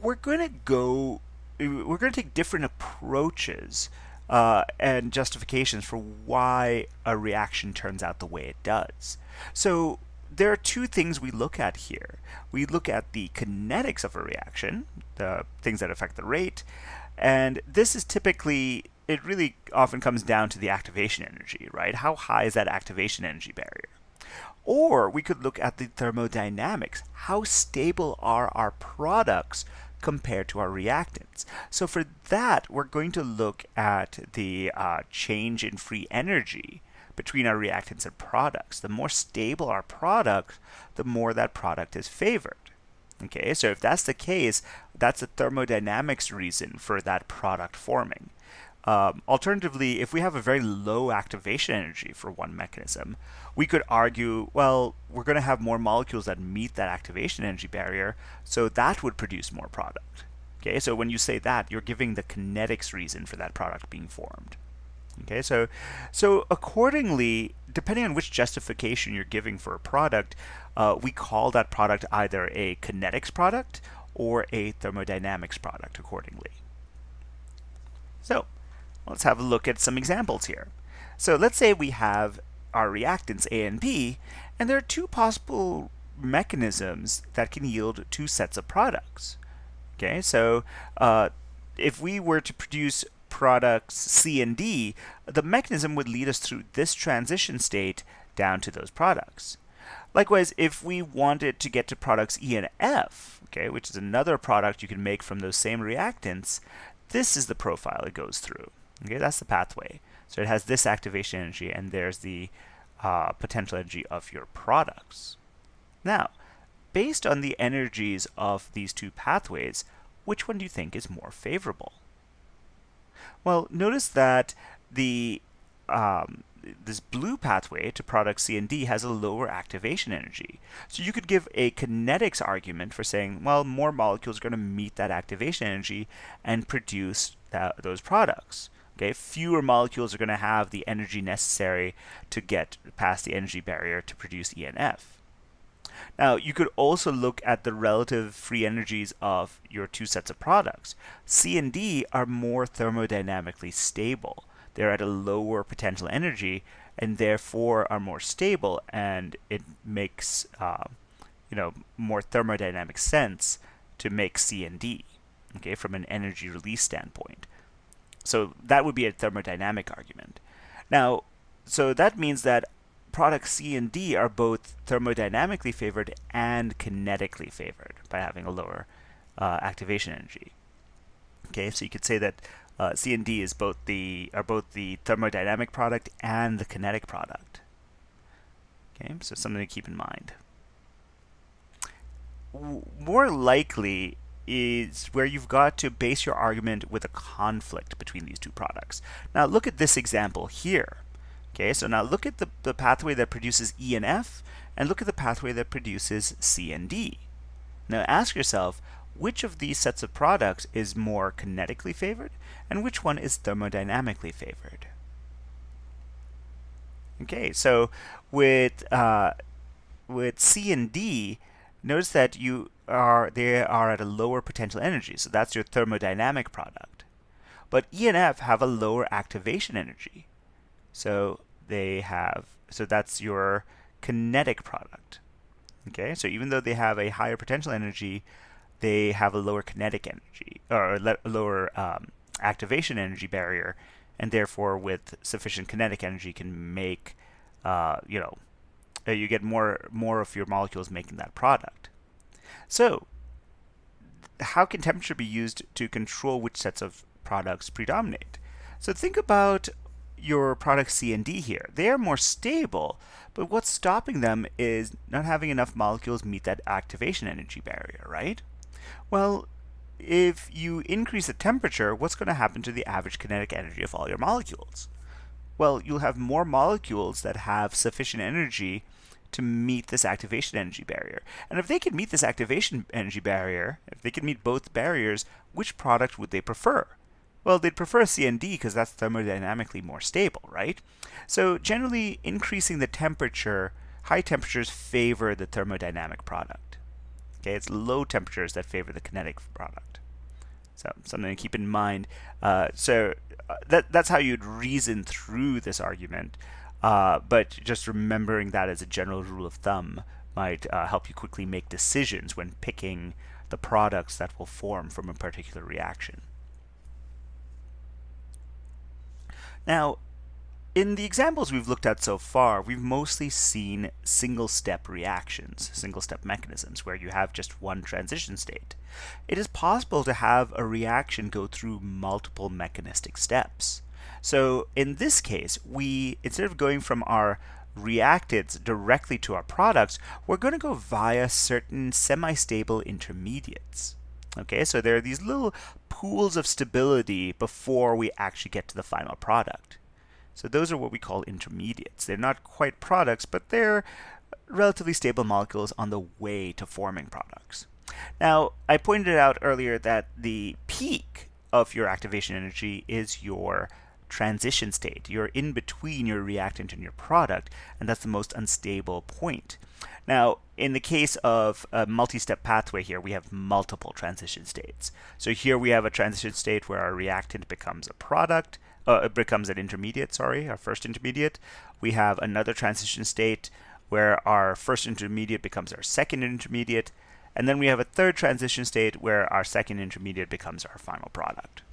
we're going to take different approaches and justifications for why a reaction turns out the way it does. So there are two things we look at here. We look at the kinetics of a reaction, the things that affect the rate, and this is typically, it really often comes down to the activation energy, right? How high is that activation energy barrier? Or we could look at the thermodynamics. How stable are our products compared to our reactants? So for that, we're going to look at the change in free energy between our reactants and products. The more stable our product, the more that product is favored. Okay, so if that's the case, that's a thermodynamics reason for that product forming. Alternatively, if we have a very low activation energy for one mechanism, we could argue, well, we're going to have more molecules that meet that activation energy barrier, so that would produce more product. Okay, so when you say that, you're giving the kinetics reason for that product being formed. Okay, so accordingly, depending on which justification you're giving for a product, we call that product either a kinetics product or a thermodynamics product accordingly. So let's have a look at some examples here. So let's say we have our reactants A and B, and there are two possible mechanisms that can yield two sets of products. Okay, so if we were to produce products C and D, the mechanism would lead us through this transition state down to those products. Likewise, if we wanted to get to products E and F, okay, which is another product you can make from those same reactants, this is the profile it goes through. Okay, that's the pathway. So it has this activation energy, and there's the potential energy of your products. Now, based on the energies of these two pathways, which one do you think is more favorable? Well, notice that the this blue pathway to product C and D has a lower activation energy. So you could give a kinetics argument for saying, well, more molecules are going to meet that activation energy and produce those products. Okay, fewer molecules are going to have the energy necessary to get past the energy barrier to produce E and F. Now, you could also look at the relative free energies of your two sets of products. C and D are more thermodynamically stable. They're at a lower potential energy and therefore are more stable, and it makes more thermodynamic sense to make C and D, okay, from an energy release standpoint. So that would be a thermodynamic argument. Now, so that means that products C and D are both thermodynamically favored and kinetically favored by having a lower activation energy. Okay, so you could say that C and D are both the thermodynamic product and the kinetic product. Okay, so something to keep in mind. more likely is where you've got to base your argument with a conflict between these two products. Now look at this example here. Okay, so now look at the pathway that produces E and F, and look at the pathway that produces C and D. Now ask yourself, which of these sets of products is more kinetically favored, and which one is thermodynamically favored? Okay, so with C and D, notice that they are at a lower potential energy, so that's your thermodynamic product. But E and F have a lower activation energy, so that's your kinetic product. Okay, so even though they have a higher potential energy, they have a lower kinetic energy or a lower activation energy barrier, and therefore with sufficient kinetic energy can make you get more of your molecules making that product. So how can temperature be used to control which sets of products predominate? So think about your products C and D here. They are more stable, but what's stopping them is not having enough molecules meet that activation energy barrier, right? Well, if you increase the temperature, what's going to happen to the average kinetic energy of all your molecules? Well, you'll have more molecules that have sufficient energy to meet this activation energy barrier. And if they could meet this activation energy barrier, if they could meet both barriers, which product would they prefer? Well, they'd prefer C and D because that's thermodynamically more stable, right? So generally, increasing the temperature, high temperatures favor the thermodynamic product. Okay, it's low temperatures that favor the kinetic product. So something to keep in mind. That's how you'd reason through this argument. But just remembering that as a general rule of thumb might help you quickly make decisions when picking the products that will form from a particular reaction. Now, in the examples we've looked at so far, we've mostly seen single-step reactions, single-step mechanisms, where you have just one transition state. It is possible to have a reaction go through multiple mechanistic steps. So in this case, instead of going from our reactants directly to our products, we're going to go via certain semi-stable intermediates. Okay, so there are these little pools of stability before we actually get to the final product. So those are what we call intermediates. They're not quite products, but they're relatively stable molecules on the way to forming products. Now, I pointed out earlier that the peak of your activation energy is your transition state. You're in between your reactant and your product, and that's the most unstable point. Now, in the case of a multi-step pathway here, we have multiple transition states. So here we have a transition state where our reactant becomes a product, it becomes an intermediate, our first intermediate. We have another transition state where our first intermediate becomes our second intermediate, and then we have a third transition state where our second intermediate becomes our final product.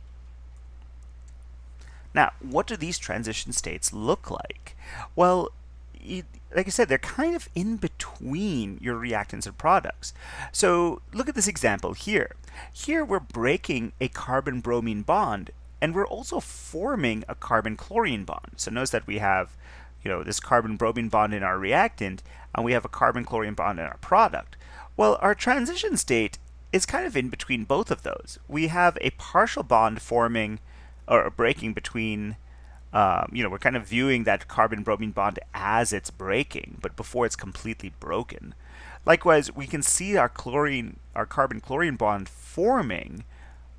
Now, what do these transition states look like? Well, like I said, they're kind of in between your reactants and products. So look at this example here. Here we're breaking a carbon-bromine bond, and we're also forming a carbon-chlorine bond. So notice that we have this carbon-bromine bond in our reactant, and we have a carbon-chlorine bond in our product. Well, our transition state is kind of in between both of those. We have a partial bond forming or breaking between we're kind of viewing that carbon-bromine bond as it's breaking, but before it's completely broken. Likewise, we can see our carbon-chlorine bond forming,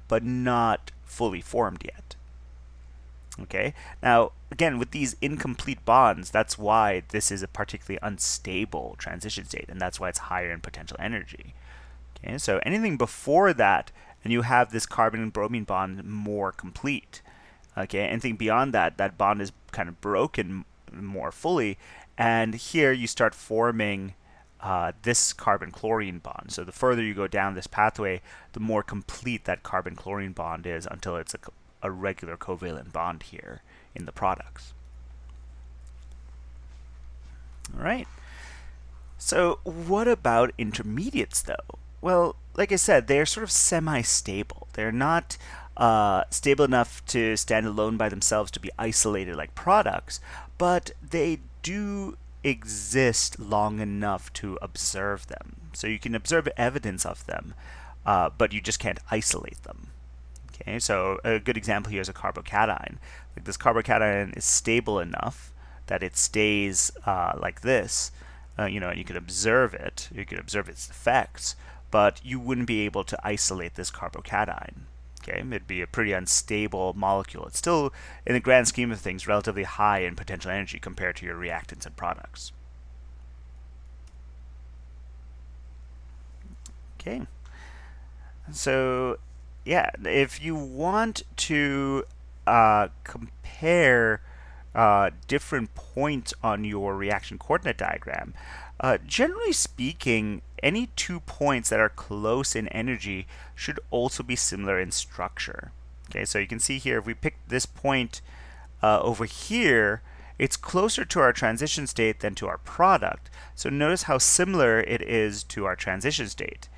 but not fully formed yet. Okay, now again, with these incomplete bonds, that's why this is a particularly unstable transition state, and that's why it's higher in potential energy. Okay, so anything before that, and you have this carbon and bromine bond more complete. Okay, anything beyond that, that bond is kind of broken more fully, and here you start forming this carbon-chlorine bond. So the further you go down this pathway, the more complete that carbon-chlorine bond is until it's a regular covalent bond here in the products. All right. So what about intermediates, though? Well, like I said, they're sort of semi-stable. They're not stable enough to stand alone by themselves to be isolated like products, but they do exist long enough to observe them. So you can observe evidence of them, but you just can't isolate them. Okay, so a good example here is a carbocation. Like this carbocation is stable enough that it stays like this. And you could observe it. You could observe its effects, but you wouldn't be able to isolate this carbocation. Okay, it'd be a pretty unstable molecule. It's still, in the grand scheme of things, relatively high in potential energy compared to your reactants and products. Okay, so yeah, if you want to compare different points on your reaction coordinate diagram, generally speaking, any 2 points that are close in energy should also be similar in structure. Okay, so you can see here, if we pick this point over here, it's closer to our transition state than to our product. So notice how similar it is to our transition state.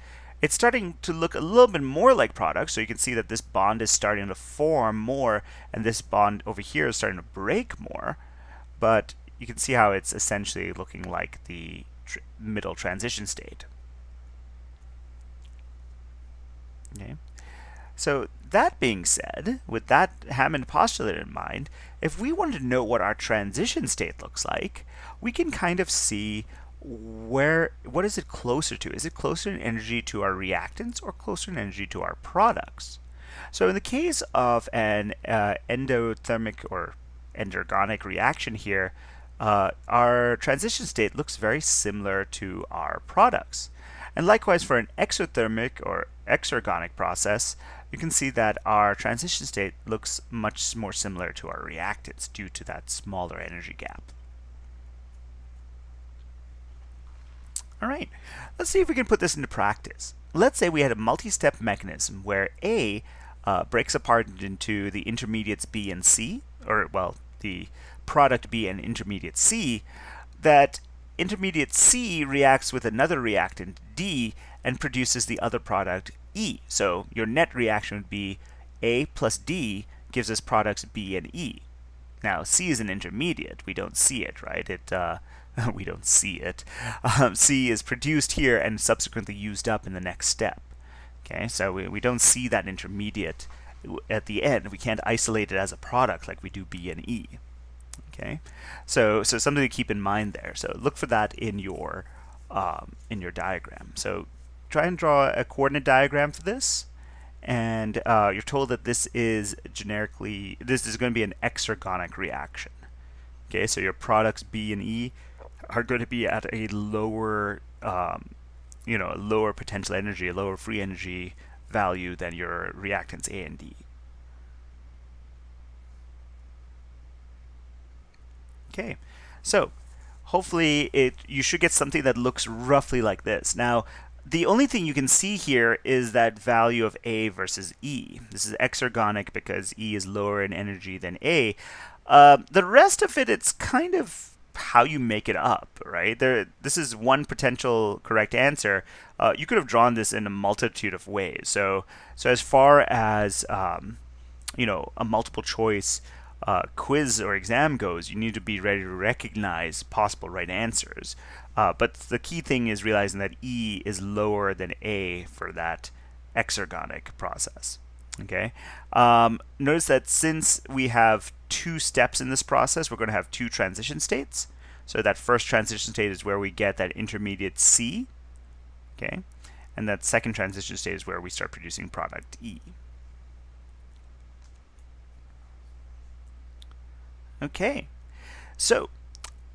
It's starting to look a little bit more like product, so you can see that this bond is starting to form more, and this bond over here is starting to break more. But you can see how it's essentially looking like the middle transition state. Okay. So that being said, with that Hammond postulate in mind, if we wanted to know what our transition state looks like, we can kind of see what is it closer to? Is it closer in energy to our reactants or closer in energy to our products? So in the case of an endothermic or endergonic reaction here, our transition state looks very similar to our products. And likewise for an exothermic or exergonic process, you can see that our transition state looks much more similar to our reactants due to that smaller energy gap. All right, let's see if we can put this into practice. Let's say we had a multi-step mechanism where A breaks apart into the intermediates B and C, or well, the product B and intermediate C. That intermediate C reacts with another reactant D and produces the other product E. So your net reaction would be A plus D gives us products B and E. Now C is an intermediate. We don't see it, right? We don't see it. C is produced here and subsequently used up in the next step. Okay, so we don't see that intermediate at the end. We can't isolate it as a product like we do B and E. Okay, so something to keep in mind there. So look for that in your diagram. So try and draw a coordinate diagram for this, and you're told that this is going to be an exergonic reaction. Okay, so your products B and E are going to be at a lower, a lower potential energy, a lower free energy value than your reactants A and D. Okay, so hopefully you should get something that looks roughly like this. Now, the only thing you can see here is that value of A versus E. This is exergonic because E is lower in energy than A. The rest of it, it's kind of how you make it up, right? This is one potential correct answer. You could have drawn this in a multitude of ways. So as far as a multiple choice quiz or exam goes, you need to be ready to recognize possible right answers. But the key thing is realizing that E is lower than A for that exergonic process. Okay. Notice that since we have 2 steps in this process, we're going to have 2 transition states. So that first transition state is where we get that intermediate C. Okay. And that second transition state is where we start producing product E. Okay. So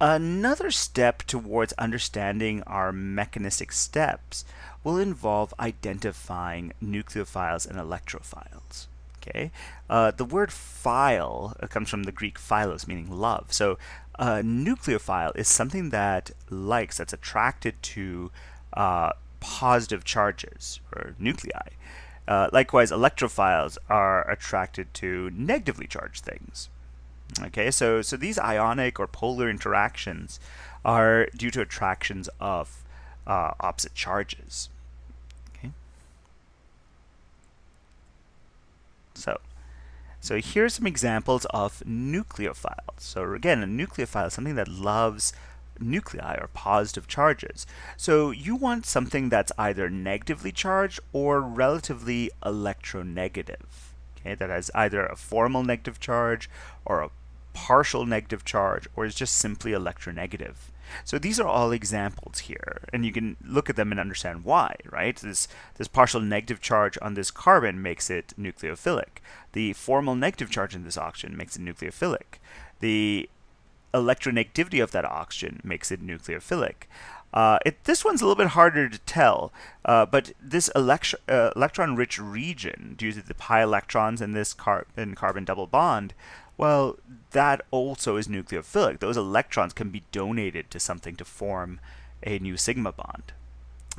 another step towards understanding our mechanistic steps will involve identifying nucleophiles and electrophiles. Okay, the word phile comes from the Greek philos, meaning love. So a nucleophile is something that's attracted to positive charges or nuclei. Likewise, electrophiles are attracted to negatively charged things. Okay, so these ionic or polar interactions are due to attractions of opposite charges. Okay. So here's some examples of nucleophiles. So again, a nucleophile is something that loves nuclei or positive charges. So you want something that's either negatively charged or relatively electronegative. Okay, that has either a formal negative charge or a partial negative charge, or is just simply electronegative. So these are all examples here, and you can look at them and understand why, right? This partial negative charge on this carbon makes it nucleophilic. The formal negative charge in this oxygen makes it nucleophilic. The electronegativity of that oxygen makes it nucleophilic. This one's a little bit harder to tell, but this electron-rich region, due to the pi electrons in this carbon double bond, well, that also is nucleophilic. Those electrons can be donated to something to form a new sigma bond.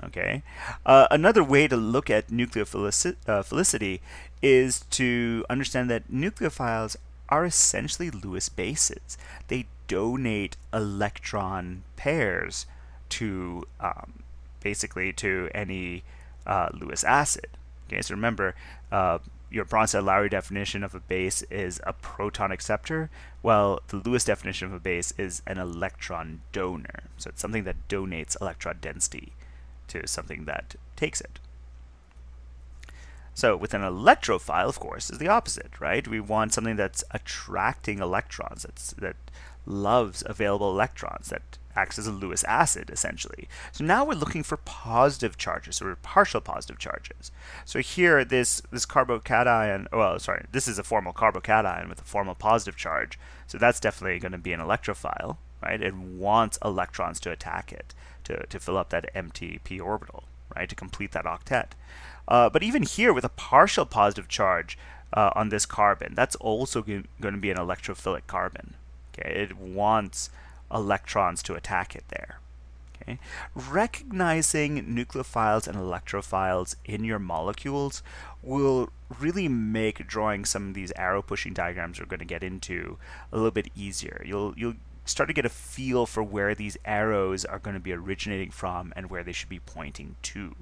Okay. Another way to look at nucleophilicity is to understand that nucleophiles are essentially Lewis bases. They donate electron pairs to basically to any Lewis acid. Okay, so remember, your Bronsted-Lowry definition of a base is a proton acceptor. Well, the Lewis definition of a base is an electron donor. So it's something that donates electron density to something that takes it. So with an electrophile, of course, is the opposite, right? We want something that's attracting electrons, that loves available electrons, that acts as a Lewis acid, essentially. So now we're looking for positive charges, or partial positive charges. So here, this carbocation, well, sorry, this is a formal carbocation with a formal positive charge. So that's definitely going to be an electrophile, right? It wants electrons to attack it, to fill up that empty p orbital, right, to complete that octet. But even here, with a partial positive charge on this carbon, that's also going to be an electrophilic carbon. Okay, it wants electrons to attack it there. Okay, recognizing nucleophiles and electrophiles in your molecules will really make drawing some of these arrow pushing diagrams we're going to get into a little bit easier. You'll start to get a feel for where these arrows are going to be originating from and where they should be pointing to.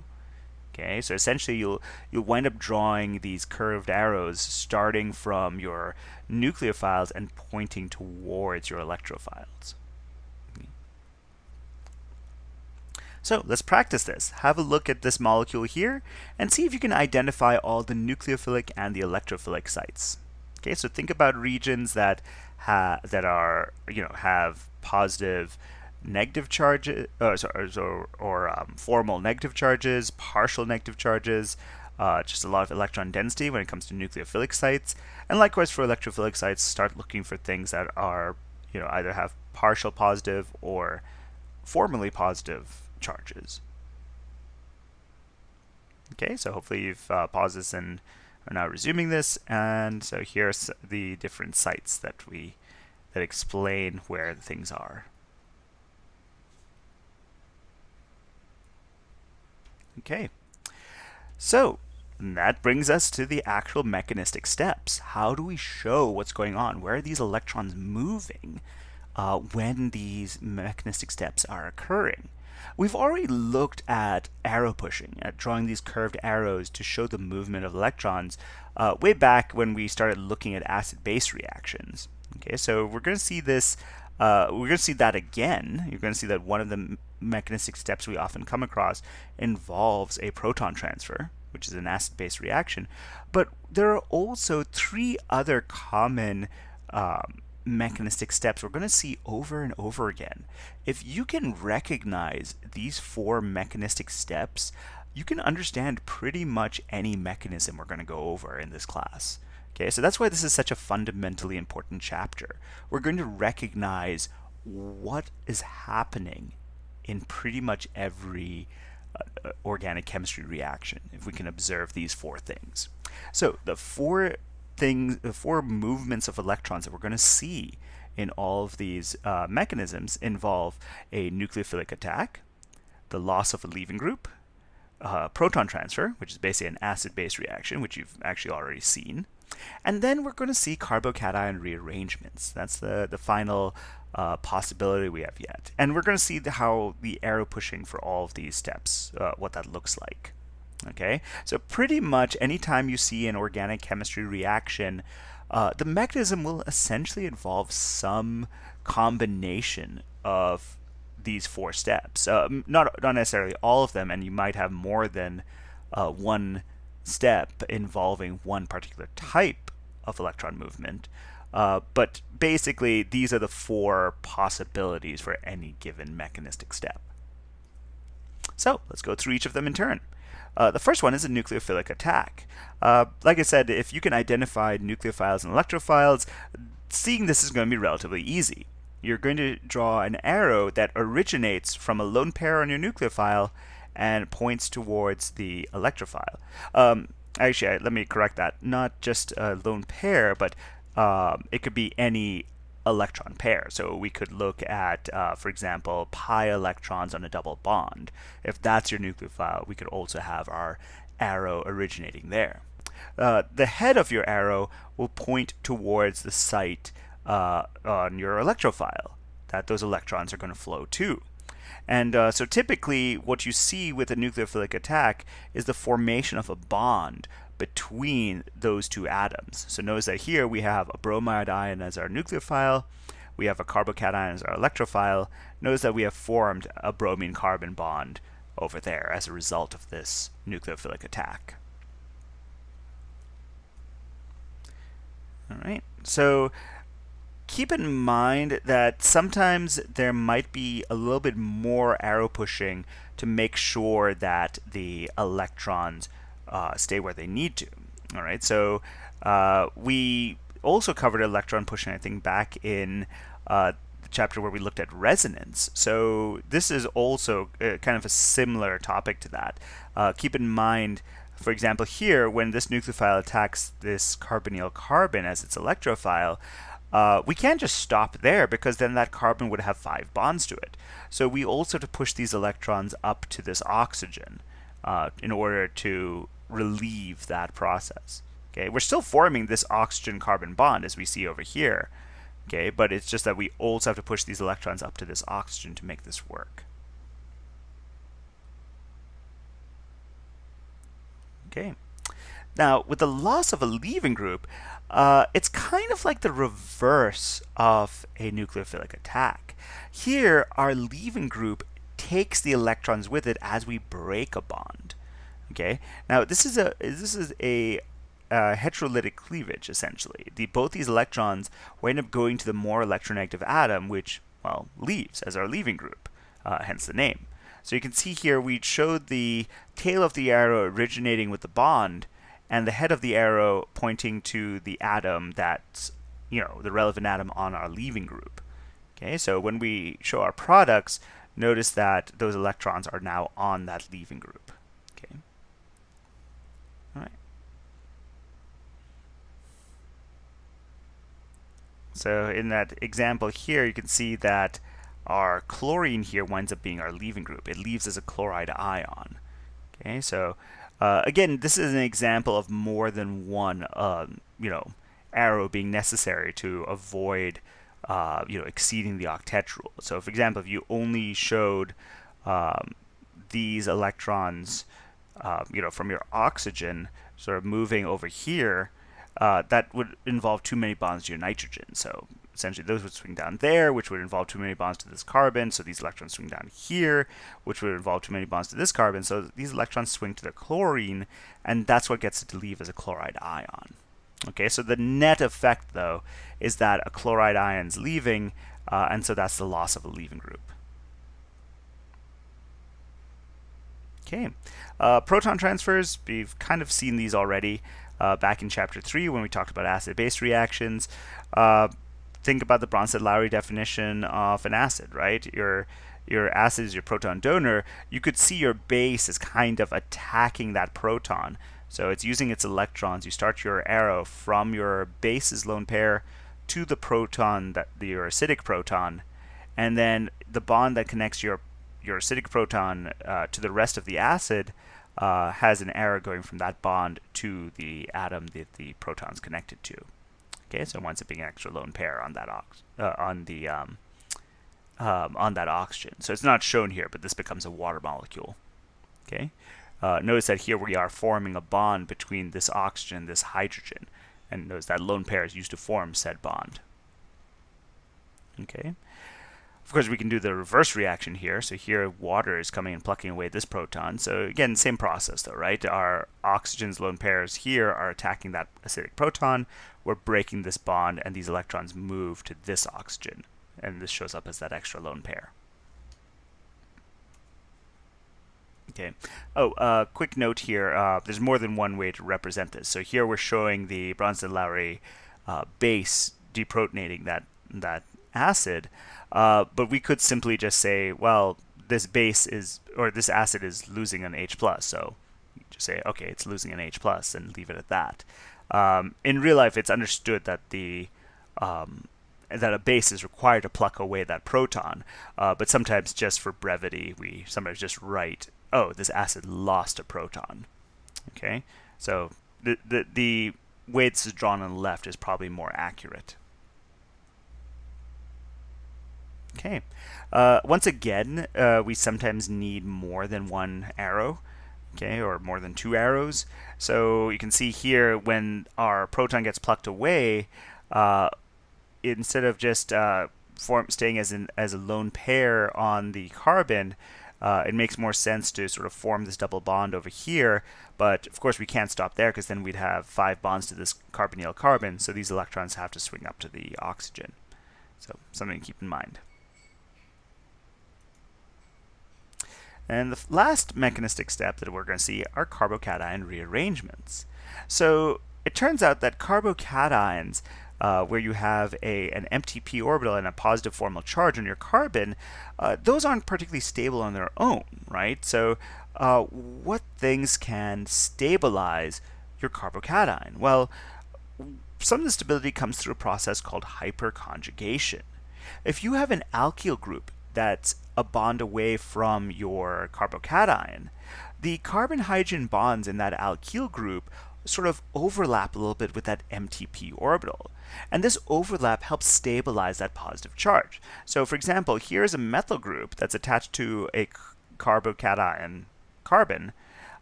Okay, so essentially you'll wind up drawing these curved arrows starting from your nucleophiles and pointing towards your electrophiles. So let's practice this. Have a look at this molecule here and see if you can identify all the nucleophilic and the electrophilic sites. Okay, so think about regions that have positive negative charges, formal negative charges, partial negative charges, just a lot of electron density when it comes to nucleophilic sites. And likewise for electrophilic sites, start looking for things that are, either have partial positive or formally positive charges. Okay, so hopefully you've paused this and are now resuming this. And so here's the different sites that explain where the things are. Okay, so that brings us to the actual mechanistic steps. How do we show what's going on? Where are these electrons moving when these mechanistic steps are occurring? We've already looked at arrow pushing, at drawing these curved arrows to show the movement of electrons way back when we started looking at acid-base reactions. Okay, so we're going to see this. We're going to see that again. You're going to see that one of the mechanistic steps we often come across involves a proton transfer, which is an acid-base reaction. But there are also 3 other common mechanistic steps we're going to see over and over again. If you can recognize these 4 mechanistic steps, you can understand pretty much any mechanism we're going to go over in this class. Okay, so that's why this is such a fundamentally important chapter. We're going to recognize what is happening in pretty much every organic chemistry reaction if we can observe these 4 things. So the 4 movements of electrons that we're going to see in all of these mechanisms involve a nucleophilic attack, the loss of a leaving group, proton transfer, which is basically an acid-base reaction, which you've actually already seen. And then we're going to see carbocation rearrangements. That's the final possibility we have yet. And we're going to see how the arrow pushing for all of these steps, what that looks like. Okay, so pretty much anytime you see an organic chemistry reaction, the mechanism will essentially involve some combination of these 4 steps. Not necessarily all of them, and you might have more than one step involving one particular type of electron movement. But basically, these are the 4 possibilities for any given mechanistic step. So let's go through each of them in turn. The first one is a nucleophilic attack. Like I said, if you can identify nucleophiles and electrophiles, seeing this is going to be relatively easy. You're going to draw an arrow that originates from a lone pair on your nucleophile and points towards the electrophile. Actually, let me correct that. Not just a lone pair, but it could be any electron pair. So we could look at, for example, pi electrons on a double bond. If that's your nucleophile, we could also have our arrow originating there. The head of your arrow will point towards the site on your electrophile that those electrons are going to flow to. And so typically what you see with a nucleophilic attack is the formation of a bond between those 2 atoms. So notice that here we have a bromide ion as our nucleophile, we have a carbocation as our electrophile. Notice that we have formed a bromine carbon bond over there as a result of this nucleophilic attack. All right, so keep in mind that sometimes there might be a little bit more arrow pushing to make sure that the electrons stay where they need to. All right, so we also covered electron pushing, I think, back in the chapter where we looked at resonance. So this is also kind of a similar topic to that. Keep in mind, for example, here, when this nucleophile attacks this carbonyl carbon as its electrophile, we can't just stop there, because then that carbon would have 5 bonds to it. So we also have to push these electrons up to this oxygen in order to relieve that process. Okay, we're still forming this oxygen-carbon bond as we see over here. Okay, but it's just that we also have to push these electrons up to this oxygen to make this work. Okay. Now, with the loss of a leaving group, it's kind of like the reverse of a nucleophilic attack. Here, our leaving group takes the electrons with it as we break a bond. Okay. Now, this is a heterolytic cleavage, essentially. Both these electrons will end up going to the more electronegative atom, which, well, leaves as our leaving group, hence the name. So you can see here we showed the tail of the arrow originating with the bond, and the head of the arrow pointing to the atom that's, the relevant atom on our leaving group. Okay, so when we show our products, notice that those electrons are now on that leaving group. Okay. All right. So in that example here, you can see that our chlorine here winds up being our leaving group. It leaves as a chloride ion. Okay, so again, this is an example of more than one, arrow being necessary to avoid, exceeding the octet rule. So, for example, if you only showed these electrons, from your oxygen sort of moving over here, that would involve too many bonds to your nitrogen. So essentially those would swing down there, which would involve too many bonds to this carbon. So these electrons swing down here, which would involve too many bonds to this carbon. So these electrons swing to the chlorine, and that's what gets it to leave as a chloride ion. Okay, so the net effect, though, is that a chloride ion's leaving, and so that's the loss of a leaving group. Okay, proton transfers, we've kind of seen these already back in chapter 3 when we talked about acid-base reactions. Think about the Bronsted-Lowry definition of an acid, right? Your acid is your proton donor. You could see your base is kind of attacking that proton. So it's using its electrons. You start your arrow from your base's lone pair to the proton, your acidic proton, and then the bond that connects your acidic proton to the rest of the acid has an arrow going from that bond to the atom that the proton's connected to. Okay, so it winds up being an extra lone pair on that on that oxygen. So it's not shown here, but this becomes a water molecule. Okay, notice that here we are forming a bond between this oxygen and this hydrogen, and notice that lone pair is used to form said bond. Okay. Of course, we can do the reverse reaction here. So here, water is coming and plucking away this proton. So again, same process though, right? Our oxygen's lone pairs here are attacking that acidic proton. We're breaking this bond, and these electrons move to this oxygen. And this shows up as that extra lone pair. Okay. Oh, quick note here. There's more than one way to represent this. So here we're showing the Bronsted-Lowry base deprotonating that acid, but we could simply just say, well, this base is, or this acid is losing an H plus. So you just say, okay, it's losing an H plus, and leave it at that. In real life, it's understood that that a base is required to pluck away that proton, but sometimes just for brevity, we sometimes just write, oh, this acid lost a proton. Okay, so the way this is drawn on the left is probably more accurate. Okay, once again, we sometimes need more than one arrow, okay, or more than two arrows. So you can see here when our proton gets plucked away, instead of just staying as a lone pair on the carbon, it makes more sense to sort of form this double bond over here. But of course, we can't stop there, because then we'd have 5 bonds to this carbonyl carbon. So these electrons have to swing up to the oxygen. So something to keep in mind. And the last mechanistic step that we're going to see are carbocation rearrangements. So it turns out that carbocations, where you have an empty p orbital and a positive formal charge on your carbon, those aren't particularly stable on their own, right? So what things can stabilize your carbocation? Well, some of the stability comes through a process called hyperconjugation. If you have an alkyl group that's a bond away from your carbocation, the carbon-hydrogen bonds in that alkyl group sort of overlap a little bit with that empty p orbital. And this overlap helps stabilize that positive charge. So for example, here's a methyl group that's attached to a carbocation carbon.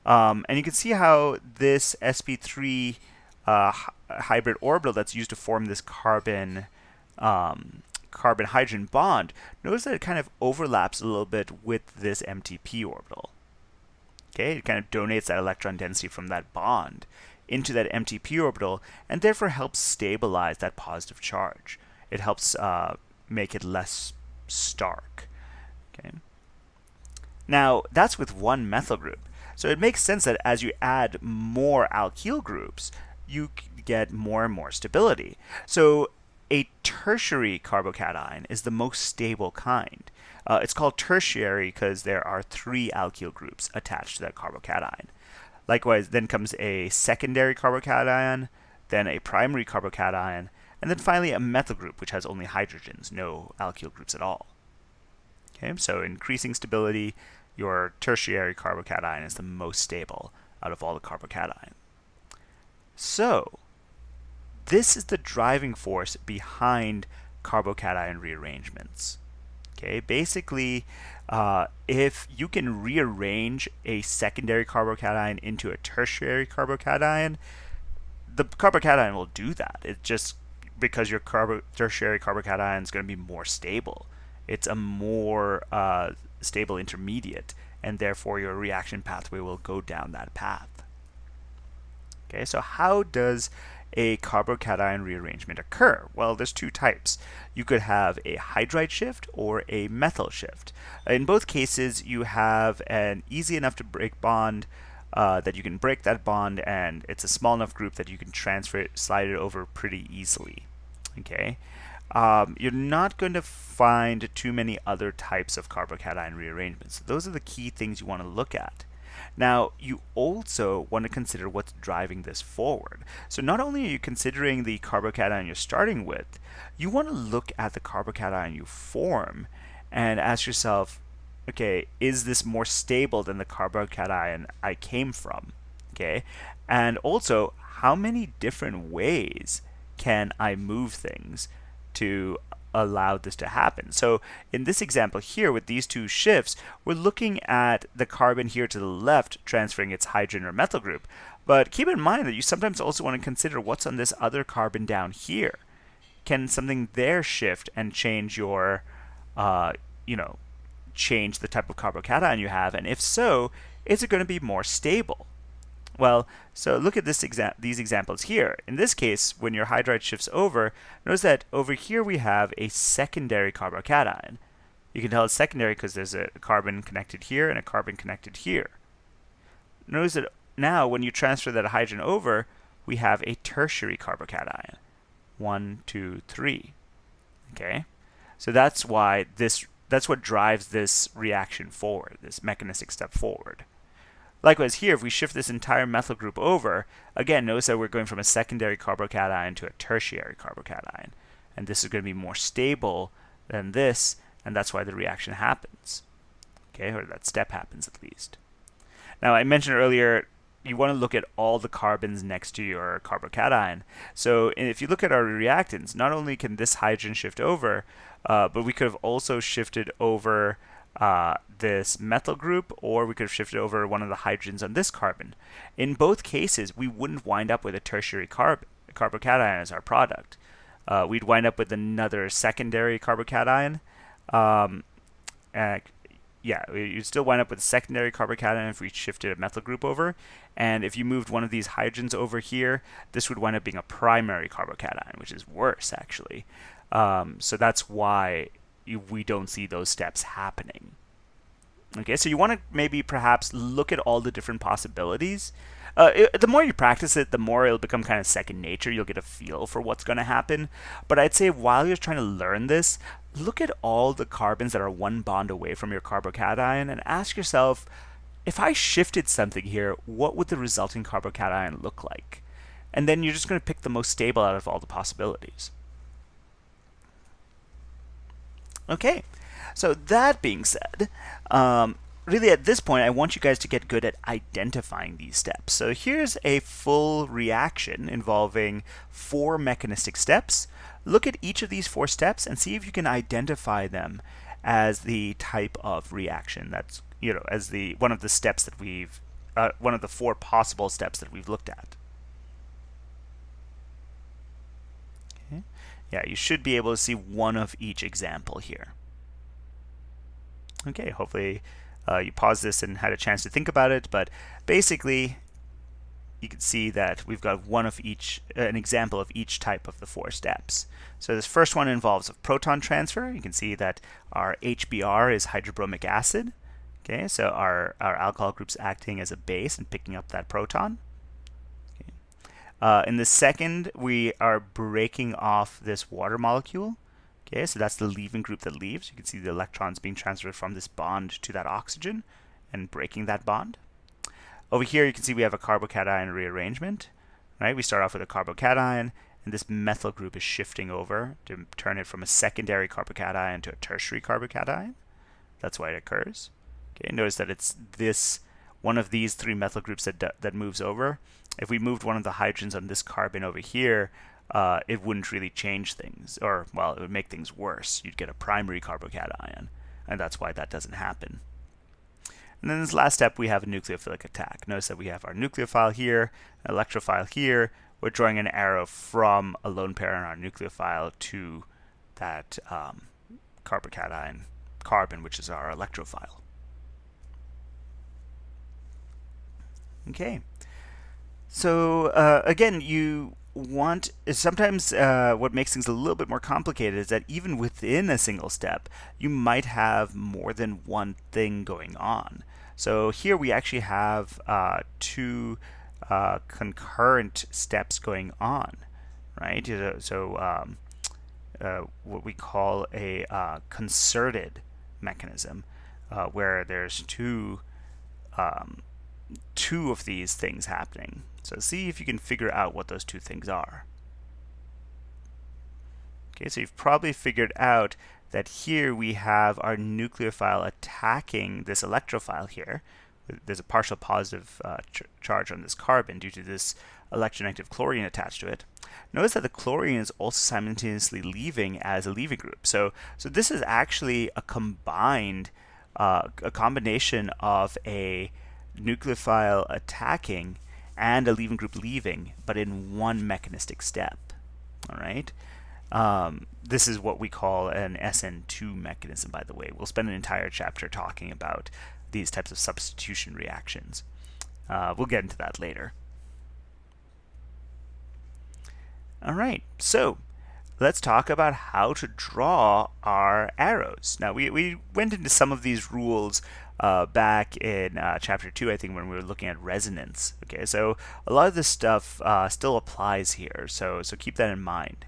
And you can see how this sp3 hybrid orbital that's used to form this carbon hydrogen bond, notice that it kind of overlaps a little bit with this empty p orbital. Okay, it kind of donates that electron density from that bond into that empty p orbital, and therefore helps stabilize that positive charge. It helps make it less stark. Okay. Now, that's with one methyl group. So it makes sense that as you add more alkyl groups, you get more and more stability. So a tertiary carbocation is the most stable kind. It's called tertiary because there are 3 alkyl groups attached to that carbocation. Likewise, then comes a secondary carbocation, then a primary carbocation, and then finally a methyl group, which has only hydrogens, no alkyl groups at all. Okay, so increasing stability, your tertiary carbocation is the most stable out of all the carbocation. So, this is the driving force behind carbocation rearrangements. Okay, basically, if you can rearrange a secondary carbocation into a tertiary carbocation, the carbocation will do that. It's just because your tertiary carbocation is going to be more stable. It's a more stable intermediate, and therefore your reaction pathway will go down that path. Okay, so how does a carbocation rearrangement occur? Well, there's 2 types. You could have a hydride shift or a methyl shift. In both cases, you have an easy enough to break bond that you can break that bond, and it's a small enough group that you can transfer it, slide it over pretty easily. Okay, you're not going to find too many other types of carbocation rearrangements. Those are the key things you want to look at. Now, you also want to consider what's driving this forward. So not only are you considering the carbocation you're starting with, you want to look at the carbocation you form and ask yourself, okay, is this more stable than the carbocation I came from? Okay, and also, how many different ways can I move things to allow this to happen? So in this example here with these 2 shifts, we're looking at the carbon here to the left transferring its hydrogen or methyl group. But keep in mind that you sometimes also want to consider what's on this other carbon down here. Can something there shift and change your change the type of carbocation you have? And if so, is it going to be more stable? Well, so look at these examples here. In this case, when your hydride shifts over, notice that over here we have a secondary carbocation. You can tell it's secondary because there's a carbon connected here and a carbon connected here. Notice that now when you transfer that hydrogen over, we have a tertiary carbocation. 1, 2, 3. Okay? So that's what drives this reaction forward, this mechanistic step forward. Likewise here, if we shift this entire methyl group over, again, notice that we're going from a secondary carbocation to a tertiary carbocation. And this is going to be more stable than this, and that's why the reaction happens. Okay, or that step happens at least. Now, I mentioned earlier, you want to look at all the carbons next to your carbocation. So if you look at our reactants, not only can this hydrogen shift over, but we could have also shifted over this methyl group, or we could have shifted over one of the hydrogens on this carbon. In both cases, we wouldn't wind up with a tertiary carbocation as our product. We'd wind up with another secondary carbocation. You'd still wind up with a secondary carbocation if we shifted a methyl group over. And if you moved one of these hydrogens over here, this would wind up being a primary carbocation, which is worse, actually. So that's why we don't see those steps happening. Okay, so you want to maybe perhaps look at all the different possibilities. The more you practice it, the more it'll become kind of second nature. You'll get a feel for what's going to happen. But I'd say while you're trying to learn this, look at all the carbons that are one bond away from your carbocation and ask yourself, if I shifted something here, what would the resulting carbocation look like? And then you're just going to pick the most stable out of all the possibilities. Okay, so that being said, really at this point I want you guys to get good at identifying these steps. So here's a full reaction involving 4 mechanistic steps. Look at each of these 4 steps and see if you can identify them as the type of reaction that's, as one of the steps that one of the 4 possible steps that we've looked at. Okay. Yeah, you should be able to see one of each example here. Okay, hopefully you paused this and had a chance to think about it, but basically you can see that we've got one of each, an example of each type of the 4 steps. So this first one involves a proton transfer. You can see that our HBr is hydrobromic acid. Okay, so our alcohol group's acting as a base and picking up that proton. In the second, we are breaking off this water molecule. Okay, so that's the leaving group that leaves. You can see the electrons being transferred from this bond to that oxygen and breaking that bond. Over here, you can see we have a carbocation rearrangement. Right? We start off with a carbocation, and this methyl group is shifting over to turn it from a secondary carbocation to a tertiary carbocation. That's why it occurs. Okay, notice that it's one of these 3 methyl groups that moves over. If we moved one of the hydrogens on this carbon over here, it wouldn't really change things, or, well, it would make things worse. You'd get a primary carbocation, and that's why that doesn't happen. And then this last step, we have a nucleophilic attack. Notice that we have our nucleophile here, an electrophile here. We're drawing an arrow from a lone pair on our nucleophile to that carbocation carbon, which is our electrophile. Okay. So again, sometimes what makes things a little bit more complicated is that even within a single step, you might have more than one thing going on. So here we actually have 2 concurrent steps going on, right? So what we call a concerted mechanism, where there's two of these things happening. So see if you can figure out what those 2 things are. Okay, so you've probably figured out that here we have our nucleophile attacking this electrophile here. There's a partial positive charge on this carbon due to this electronegative chlorine attached to it. Notice that the chlorine is also simultaneously leaving as a leaving group. So this is actually a combination of a nucleophile attacking and a leaving group leaving, but in one mechanistic step. All right. This is what we call an SN2 mechanism, by the way. We'll spend an entire chapter talking about these types of substitution reactions. We'll get into that later. All right, so let's talk about how to draw our arrows. Now, we went into some of these rules back in chapter 2, I think, when we were looking at resonance. Okay, so a lot of this stuff still applies here, so keep that in mind.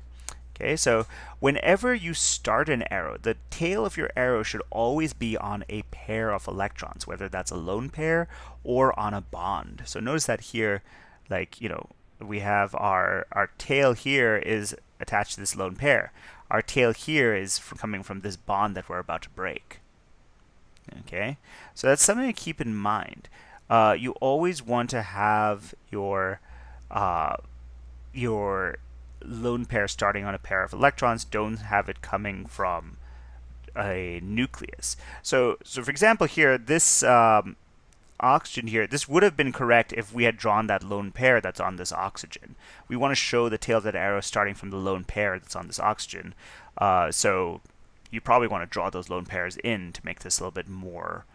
Okay, so whenever you start an arrow, the tail of your arrow should always be on a pair of electrons, whether that's a lone pair or on a bond. So notice that here, like, we have our tail here is attached to this lone pair. Our tail here is coming from this bond that we're about to break. Okay, so that's something to keep in mind. You always want to have your lone pair starting on a pair of electrons. Don't have it coming from a nucleus. So for example here, this oxygen here, this would have been correct if we had drawn that lone pair that's on this oxygen. We want to show the tail of that arrow starting from the lone pair that's on this oxygen. So you probably want to draw those lone pairs in to make this a little bit more,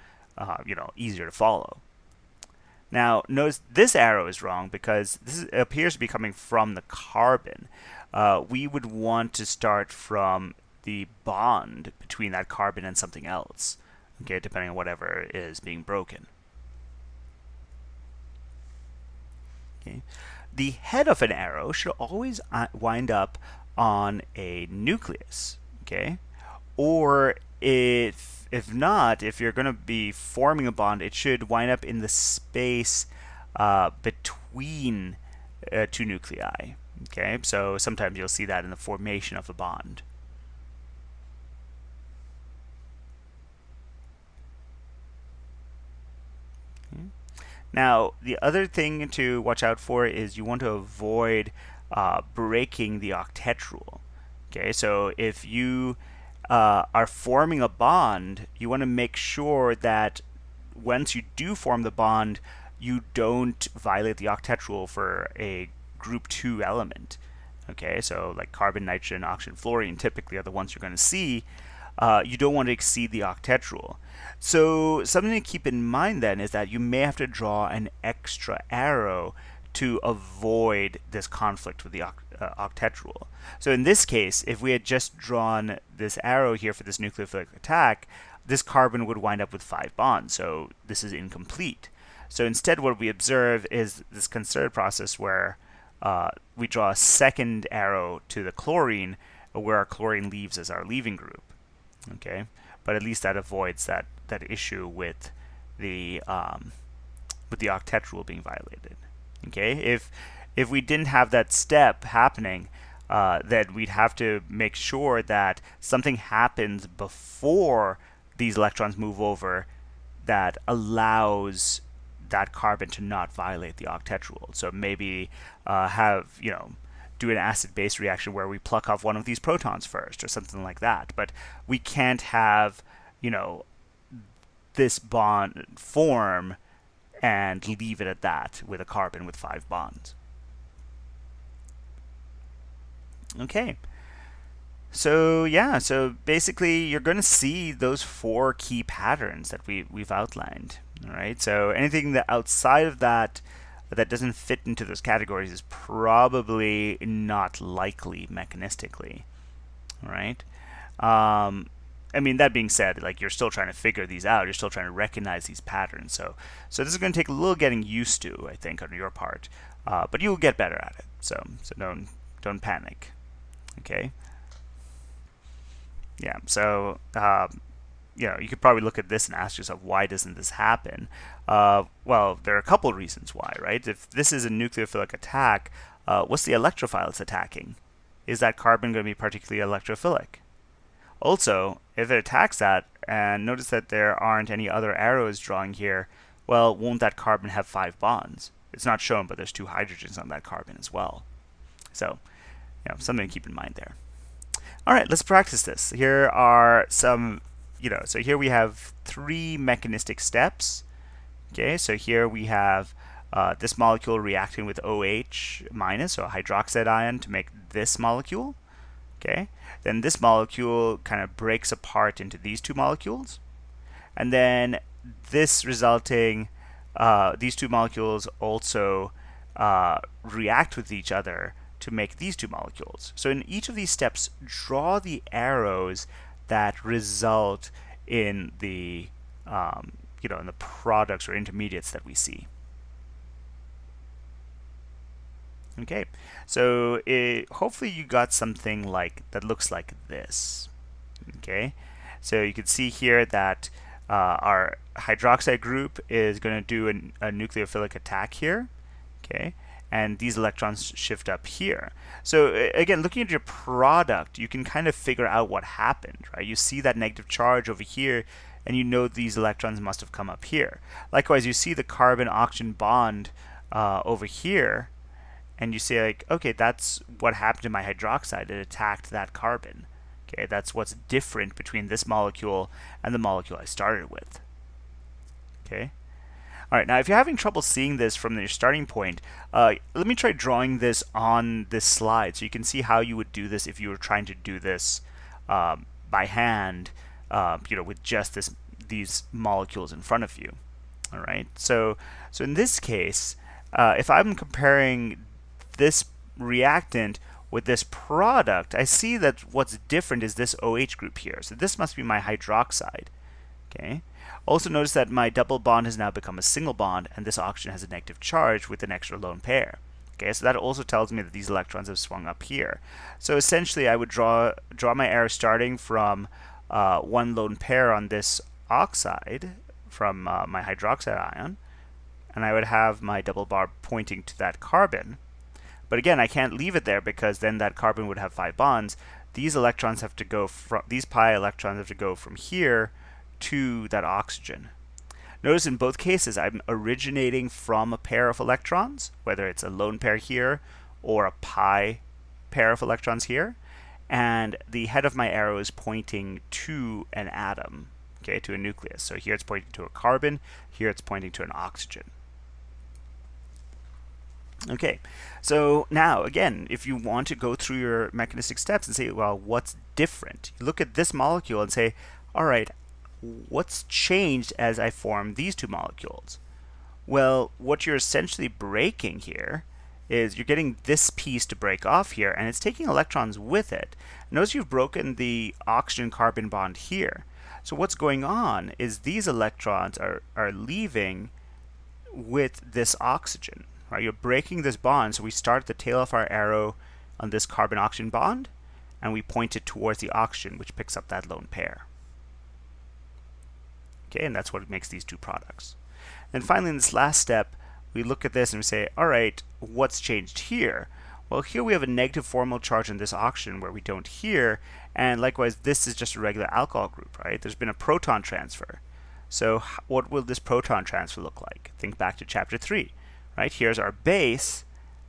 easier to follow. Now, notice this arrow is wrong because this appears to be coming from the carbon. We would want to start from the bond between that carbon and something else, okay, depending on whatever is being broken. Okay. The head of an arrow should always wind up on a nucleus, okay? Or if not, if you're going to be forming a bond, it should wind up in the space between two nuclei. Okay, so sometimes you'll see that in the formation of a bond. Okay. Now, the other thing to watch out for is you want to avoid breaking the octet rule. Okay, so if you are forming a bond, you want to make sure that once you do form the bond, you don't violate the octet rule for a group 2 element. Okay, so like carbon, nitrogen, oxygen, fluorine typically are the ones you're going to see. You don't want to exceed the octet rule. So something to keep in mind then is that you may have to draw an extra arrow to avoid this conflict with the octet rule. So in this case, if we had just drawn this arrow here for this nucleophilic attack, this carbon would wind up with 5 bonds, so this is incomplete. So instead what we observe is this concerted process where we draw a second arrow to the chlorine, where our chlorine leaves as our leaving group. Okay, but at least that avoids that issue with the octet rule being violated. Okay, if we didn't have that step happening, then we'd have to make sure that something happens before these electrons move over that allows that carbon to not violate the octet rule. So maybe do an acid-base reaction where we pluck off one of these protons first or something like that. But we can't have, this bond form and leave it at that with a carbon with 5 bonds. Okay. So yeah, so basically you're going to see those 4 key patterns that we've outlined. All right. So anything that outside of that doesn't fit into those categories is probably not likely mechanistically. All right. I mean, that being said, like, you're still trying to figure these out. You're still trying to recognize these patterns. So this is going to take a little getting used to, I think, on your part. But you'll get better at it. So don't panic. Okay. Yeah. So you could probably look at this and ask yourself, why doesn't this happen? Well, there are a couple of reasons why, right? If this is a nucleophilic attack, what's the electrophile it's attacking? Is that carbon going to be particularly electrophilic? Also, if it attacks that, and notice that there aren't any other arrows drawing here, well, won't that carbon have 5 bonds? It's not shown, but there's 2 hydrogens on that carbon as well. So, something to keep in mind there. All right, let's practice this. Here are some, so here we have 3 mechanistic steps. Okay, so here we have this molecule reacting with OH minus, so a hydroxide ion, to make this molecule. Okay, then this molecule kind of breaks apart into these two molecules, and then this resulting these two molecules also react with each other to make these two molecules. So in each of these steps, draw the arrows that result in the in the products or intermediates that we see. Okay, so hopefully you got something like that looks like this. Okay, so you can see here that our hydroxide group is going to do a nucleophilic attack here. Okay, and these electrons shift up here. So again, looking at your product, you can kind of figure out what happened, right? You see that negative charge over here, and you know these electrons must have come up here. Likewise, you see the carbon-oxygen bond over here, and you say, like, okay, that's what happened to my hydroxide. It attacked that carbon. Okay, that's what's different between this molecule and the molecule I started with. Okay. All right, now if you're having trouble seeing this from your starting point, let me try drawing this on this slide so you can see how you would do this if you were trying to do this by hand, with just these molecules in front of you. All right, so in this case, if I'm comparing this reactant with this product, I see that what's different is this OH group here. So this must be my hydroxide. Okay. Also notice that my double bond has now become a single bond, and this oxygen has a negative charge with an extra lone pair. Okay, so that also tells me that these electrons have swung up here. So essentially, I would draw my arrow starting from one lone pair on this oxide from my hydroxide ion, and I would have my double bar pointing to that carbon. But again, I can't leave it there because then that carbon would have 5 bonds. These electrons have to go from these pi electrons have to go from here to that oxygen. Notice in both cases I'm originating from a pair of electrons, whether it's a lone pair here or a pi pair of electrons here, and the head of my arrow is pointing to an atom, okay, to a nucleus. So here it's pointing to a carbon, here it's pointing to an oxygen. Okay, so now again, if you want to go through your mechanistic steps and say, well, what's different? You look at this molecule and say, all right, what's changed as I form these two molecules? Well, what you're essentially breaking here is you're getting this piece to break off here, and it's taking electrons with it. Notice you've broken the oxygen-carbon bond here. So what's going on is these electrons are leaving with this oxygen. Right? You're breaking this bond, so we start at the tail of our arrow on this carbon-oxygen bond, and we point it towards the oxygen, which picks up that lone pair. Okay, and that's what makes these two products. And finally, in this last step, we look at this and we say, all right, what's changed here? Well, here we have a negative formal charge on this oxygen where we don't here, and likewise, this is just a regular alcohol group, right? There's been a proton transfer. So what will this proton transfer look like? Think back to chapter 3. Right, here's our base.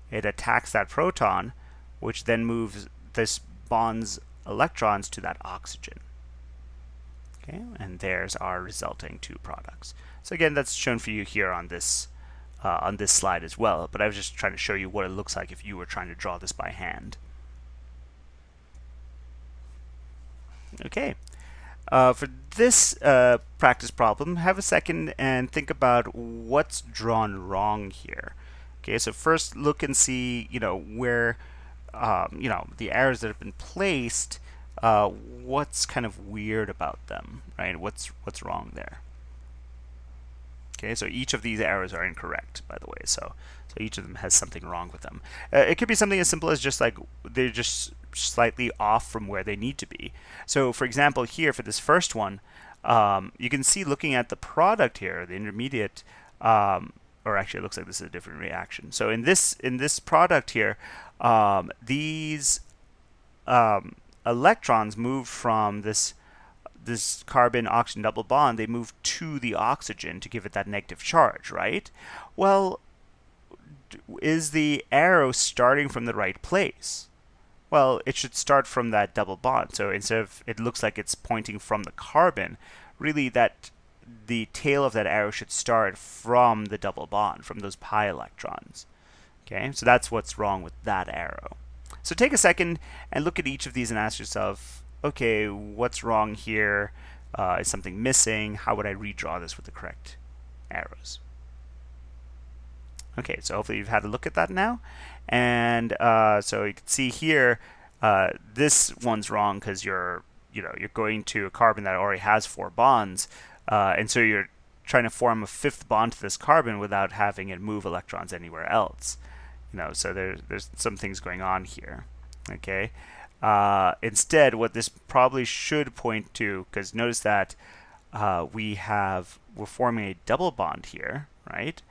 It attacks that proton, which then moves this bond's electrons to that oxygen. Okay, and there's our resulting two products. So again, that's shown for you here on this slide as well. But I was just trying to show you what it looks like if you were trying to draw this by hand. Okay. For this practice problem, have a second and think about what's drawn wrong here. Okay, so first look and see, where, the arrows that have been placed, what's kind of weird about them, right? What's wrong there? Okay, so each of these arrows are incorrect, by the way. So each of them has something wrong with them. It could be something as simple as just like they're just slightly off from where they need to be. So for example, here for this first one, you can see looking at the product here, the intermediate, or actually it looks like this is a different reaction. So in this product here, these electrons move from this carbon-oxygen double bond, they move to the oxygen to give it that negative charge, right? Well, is the arrow starting from the right place? Well, it should start from that double bond. So instead of, it looks like it's pointing from the carbon, really that the tail of that arrow should start from the double bond, from those pi electrons. Okay, so that's what's wrong with that arrow. So take a second and look at each of these and ask yourself, okay, what's wrong here? Is something missing? How would I redraw this with the correct arrows? Okay, so hopefully you've had a look at that now. And so you can see here, this one's wrong because you're going to a carbon that already has 4 bonds, and so you're trying to form a 5th bond to this carbon without having it move electrons anywhere else. So there's some things going on here. Okay. Instead, what this probably should point to, because notice that we're forming a double bond here, right?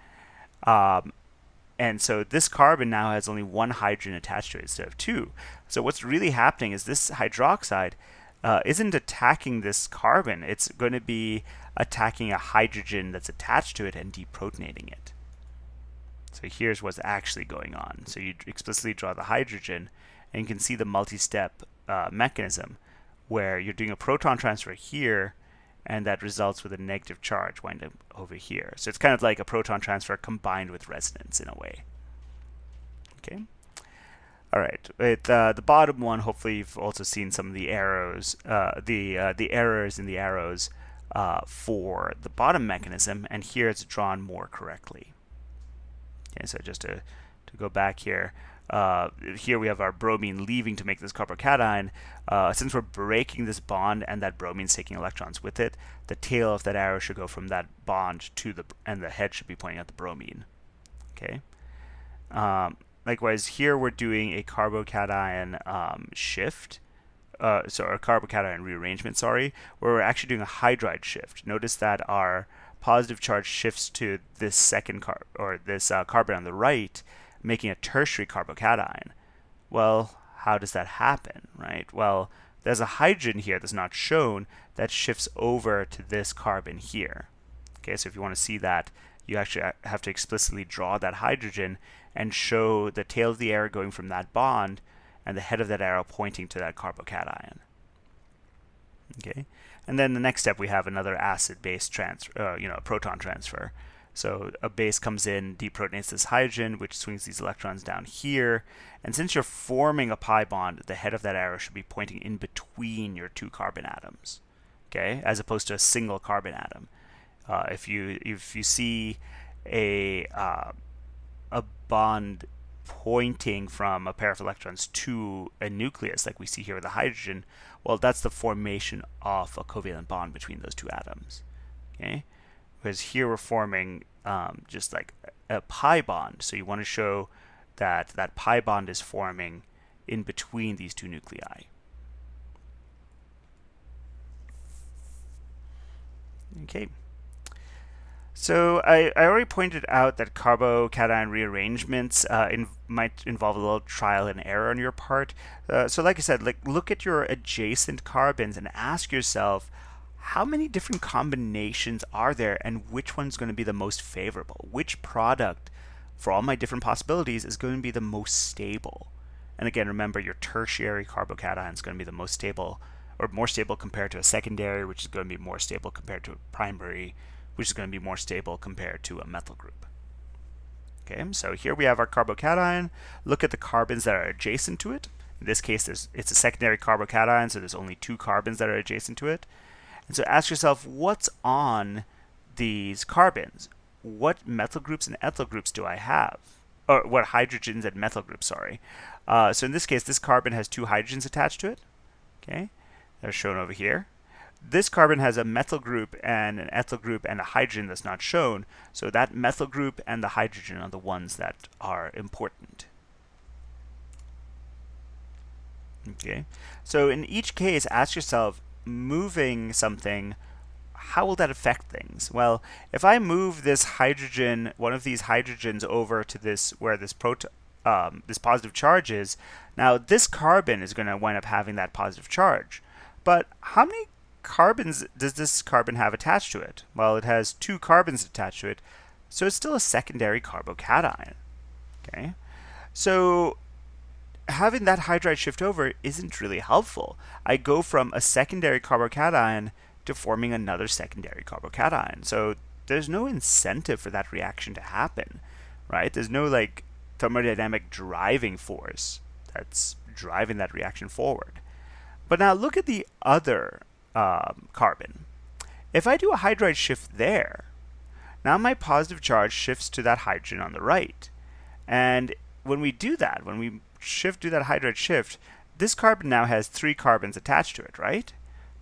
And so this carbon now has only 1 hydrogen attached to it instead of 2. So what's really happening is this hydroxide isn't attacking this carbon. It's going to be attacking a hydrogen that's attached to it and deprotonating it. So here's what's actually going on. So you explicitly draw the hydrogen, and you can see the multi-step mechanism where you're doing a proton transfer here, and that results with a negative charge winding up over here. So it's kind of like a proton transfer combined with resonance in a way. Okay. All right. With the bottom one, hopefully you've also seen some of the arrows, the errors in the arrows for the bottom mechanism, and here it's drawn more correctly. Okay, so just to go back here, here we have our bromine leaving to make this carbocation. Since we're breaking this bond and that bromine's taking electrons with it, the tail of that arrow should go from that bond to and the head should be pointing at the bromine. Okay. Likewise, here we're doing a carbocation shift. So a carbocation rearrangement, where we're actually doing a hydride shift. Notice that our positive charge shifts to this second carbon on the right, making a tertiary carbocation. Well, how does that happen, right? Well, there's a hydrogen here that's not shown that shifts over to this carbon here. Okay, so if you want to see that, you actually have to explicitly draw that hydrogen and show the tail of the arrow going from that bond and the head of that arrow pointing to that carbocation. Okay, and then the next step we have another acid-base transfer, a proton transfer. So a base comes in, deprotonates this hydrogen, which swings these electrons down here. And since you're forming a pi bond, the head of that arrow should be pointing in between your 2 carbon atoms, okay, as opposed to a single carbon atom. If you see a bond pointing from a pair of electrons to a nucleus, like we see here with the hydrogen, well, that's the formation of a covalent bond between those 2 atoms. Okay, because here we're forming just like a pi bond, so you want to show that that pi bond is forming in between these 2 nuclei. Okay. So I already pointed out that carbocation rearrangements might involve a little trial and error on your part. So like I said, look at your adjacent carbons and ask yourself, how many different combinations are there and which one's going to be the most favorable? Which product for all my different possibilities is going to be the most stable? And again, remember your tertiary carbocation is going to be the most stable, or more stable compared to a secondary, which is going to be more stable compared to a primary, which is going to be more stable compared to a methyl group. Okay, so here we have our carbocation. Look at the carbons that are adjacent to it. In this case, it's a secondary carbocation, so there's only 2 carbons that are adjacent to it. And so ask yourself, what's on these carbons? What methyl groups and ethyl groups do I have? Or what hydrogens and methyl groups, sorry. So in this case, this carbon has 2 hydrogens attached to it. Okay, they're shown over here. This carbon has a methyl group and an ethyl group and a hydrogen that's not shown. So that methyl group and the hydrogen are the ones that are important. Okay, so in each case, ask yourself, moving something, how will that affect things? Well, if I move this hydrogen, one of these hydrogens over to this where this positive charge is, now this carbon is going to wind up having that positive charge. But how many carbons does this carbon have attached to it? Well, it has 2 carbons attached to it, so it's still a secondary carbocation. Okay, so having that hydride shift over isn't really helpful. I go from a secondary carbocation to forming another secondary carbocation. So there's no incentive for that reaction to happen, right? There's no like thermodynamic driving force that's driving that reaction forward. But now look at the other carbon. If I do a hydride shift there, now my positive charge shifts to that hydrogen on the right. And when we do that, when we do that hydride shift, this carbon now has 3 carbons attached to it, right?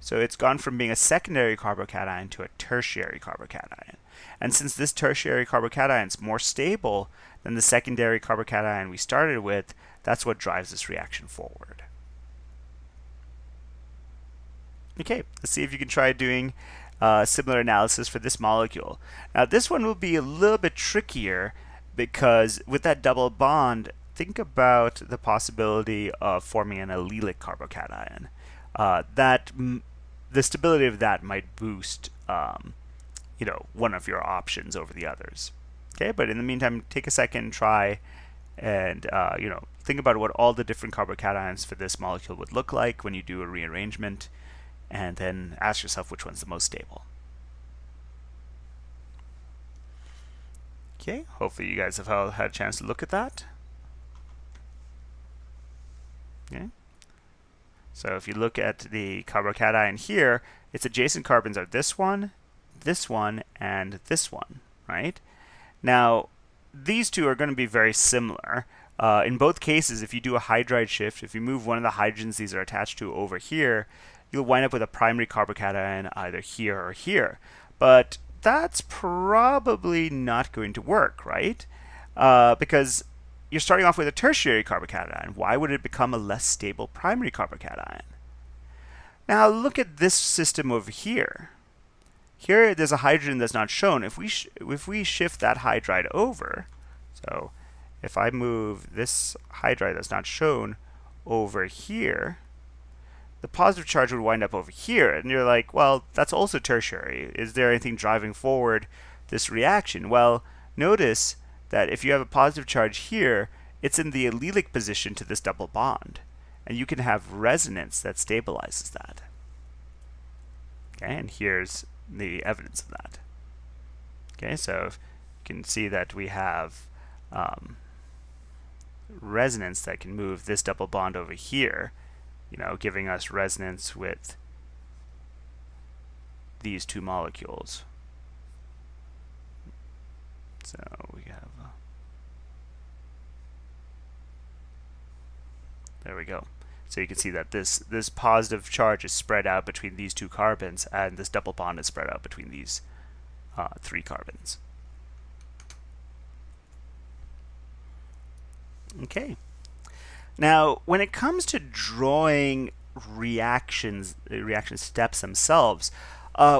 So it's gone from being a secondary carbocation to a tertiary carbocation. And since this tertiary carbocation is more stable than the secondary carbocation we started with, that's what drives this reaction forward. Okay, let's see if you can try doing similar analysis for this molecule. Now this one will be a little bit trickier because with that double bond, think about the possibility of forming an allelic carbocation. The stability of that might boost one of your options over the others. Okay, but in the meantime, take a second, try, and think about what all the different carbocations for this molecule would look like when you do a rearrangement, and then ask yourself which one's the most stable. Okay, hopefully you guys have had a chance to look at that. Okay. So if you look at the carbocation here, its adjacent carbons are this one, and this one, right? Now, these two are going to be very similar. In both cases, if you do a hydride shift, if you move one of the hydrogens these are attached to over here, you'll wind up with a primary carbocation either here or here. But that's probably not going to work, right? Because you're starting off with a tertiary carbocation. Why would it become a less stable primary carbocation? Now look at this system over here. Here there's a hydrogen that's not shown. If we shift that hydride over, so if I move this hydride that's not shown over here, the positive charge would wind up over here. And you're like, well, that's also tertiary. Is there anything driving forward this reaction? Well, notice that if you have a positive charge here, it's in the allelic position to this double bond. And you can have resonance that stabilizes that. Okay, and here's the evidence of that. Okay, so you can see that we have resonance that can move this double bond over here, giving us resonance with these two molecules. So we have, there we go. So you can see that this positive charge is spread out between these two carbons, and this double bond is spread out between these 3 carbons. Okay. Now, when it comes to drawing reaction steps themselves,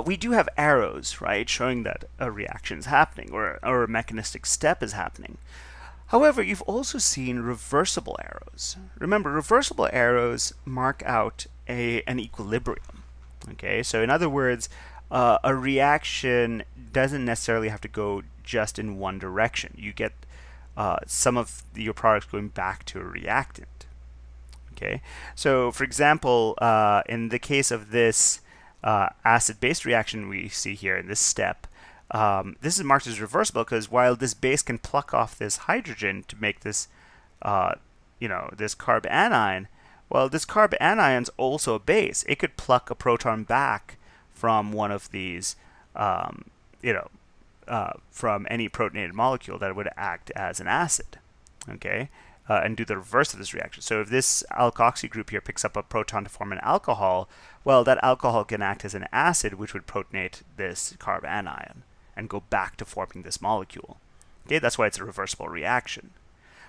we do have arrows, right, showing that a reaction is happening or a mechanistic step is happening. However, you've also seen reversible arrows. Remember, reversible arrows mark out an equilibrium. Okay, so in other words, a reaction doesn't necessarily have to go just in one direction. You get some of your products going back to a reactant. Okay, so for example, in the case of this acid-base reaction we see here in this step, this is marked as reversible because while this base can pluck off this hydrogen to make this, this carb anion, well, this carb anion's also a base. It could pluck a proton back from one of these, from any protonated molecule that would act as an acid, okay, and do the reverse of this reaction. So if this alkoxy group here picks up a proton to form an alcohol, well, that alcohol can act as an acid, which would protonate this carb anion and go back to forming this molecule. Okay, that's why it's a reversible reaction.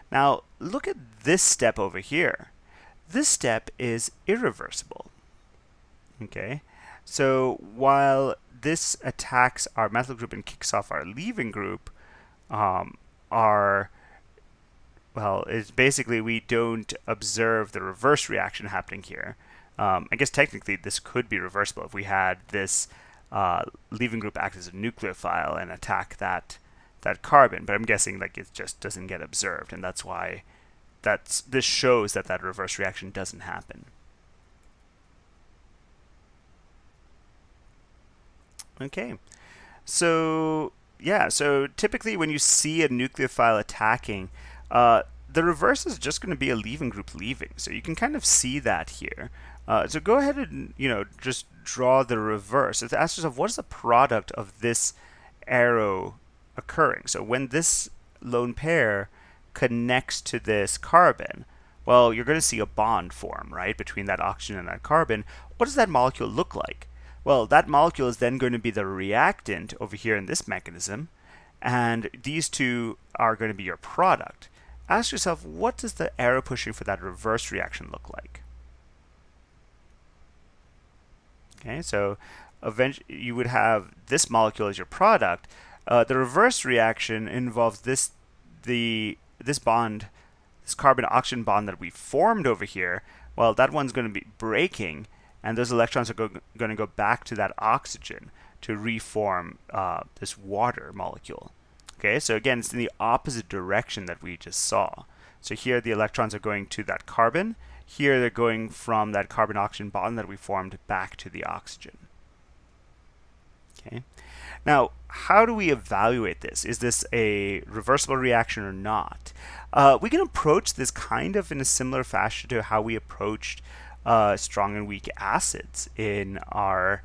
Now, look at this step over here. This step is irreversible. Okay, so while this attacks our methyl group and kicks off our leaving group, it's basically we don't observe the reverse reaction happening here. I guess technically this could be reversible if we had this leaving group act as a nucleophile and attack that carbon, but I'm guessing like it just doesn't get observed, and that's why this shows that reverse reaction doesn't happen. Okay, so yeah, so typically when you see a nucleophile attacking, the reverse is just going to be a leaving group leaving. So you can kind of see that here. So go ahead and just draw the reverse. So ask yourself, what is the product of this arrow occurring? So when this lone pair connects to this carbon, well, you're going to see a bond form, right, between that oxygen and that carbon. What does that molecule look like? Well, that molecule is then going to be the reactant over here in this mechanism, and these two are going to be your product. Ask yourself, what does the arrow pushing for that reverse reaction look like? Okay, so eventually you would have this molecule as your product. The reverse reaction involves this bond, this carbon-oxygen bond that we formed over here. Well, that one's going to be breaking, and those electrons are going to go back to that oxygen to reform this water molecule. Okay, so again, it's in the opposite direction that we just saw. So here the electrons are going to that carbon. Here they're going from that carbon-oxygen bond that we formed back to the oxygen. Okay. Now, how do we evaluate this? Is this a reversible reaction or not? We can approach this kind of in a similar fashion to how we approached strong and weak acids in our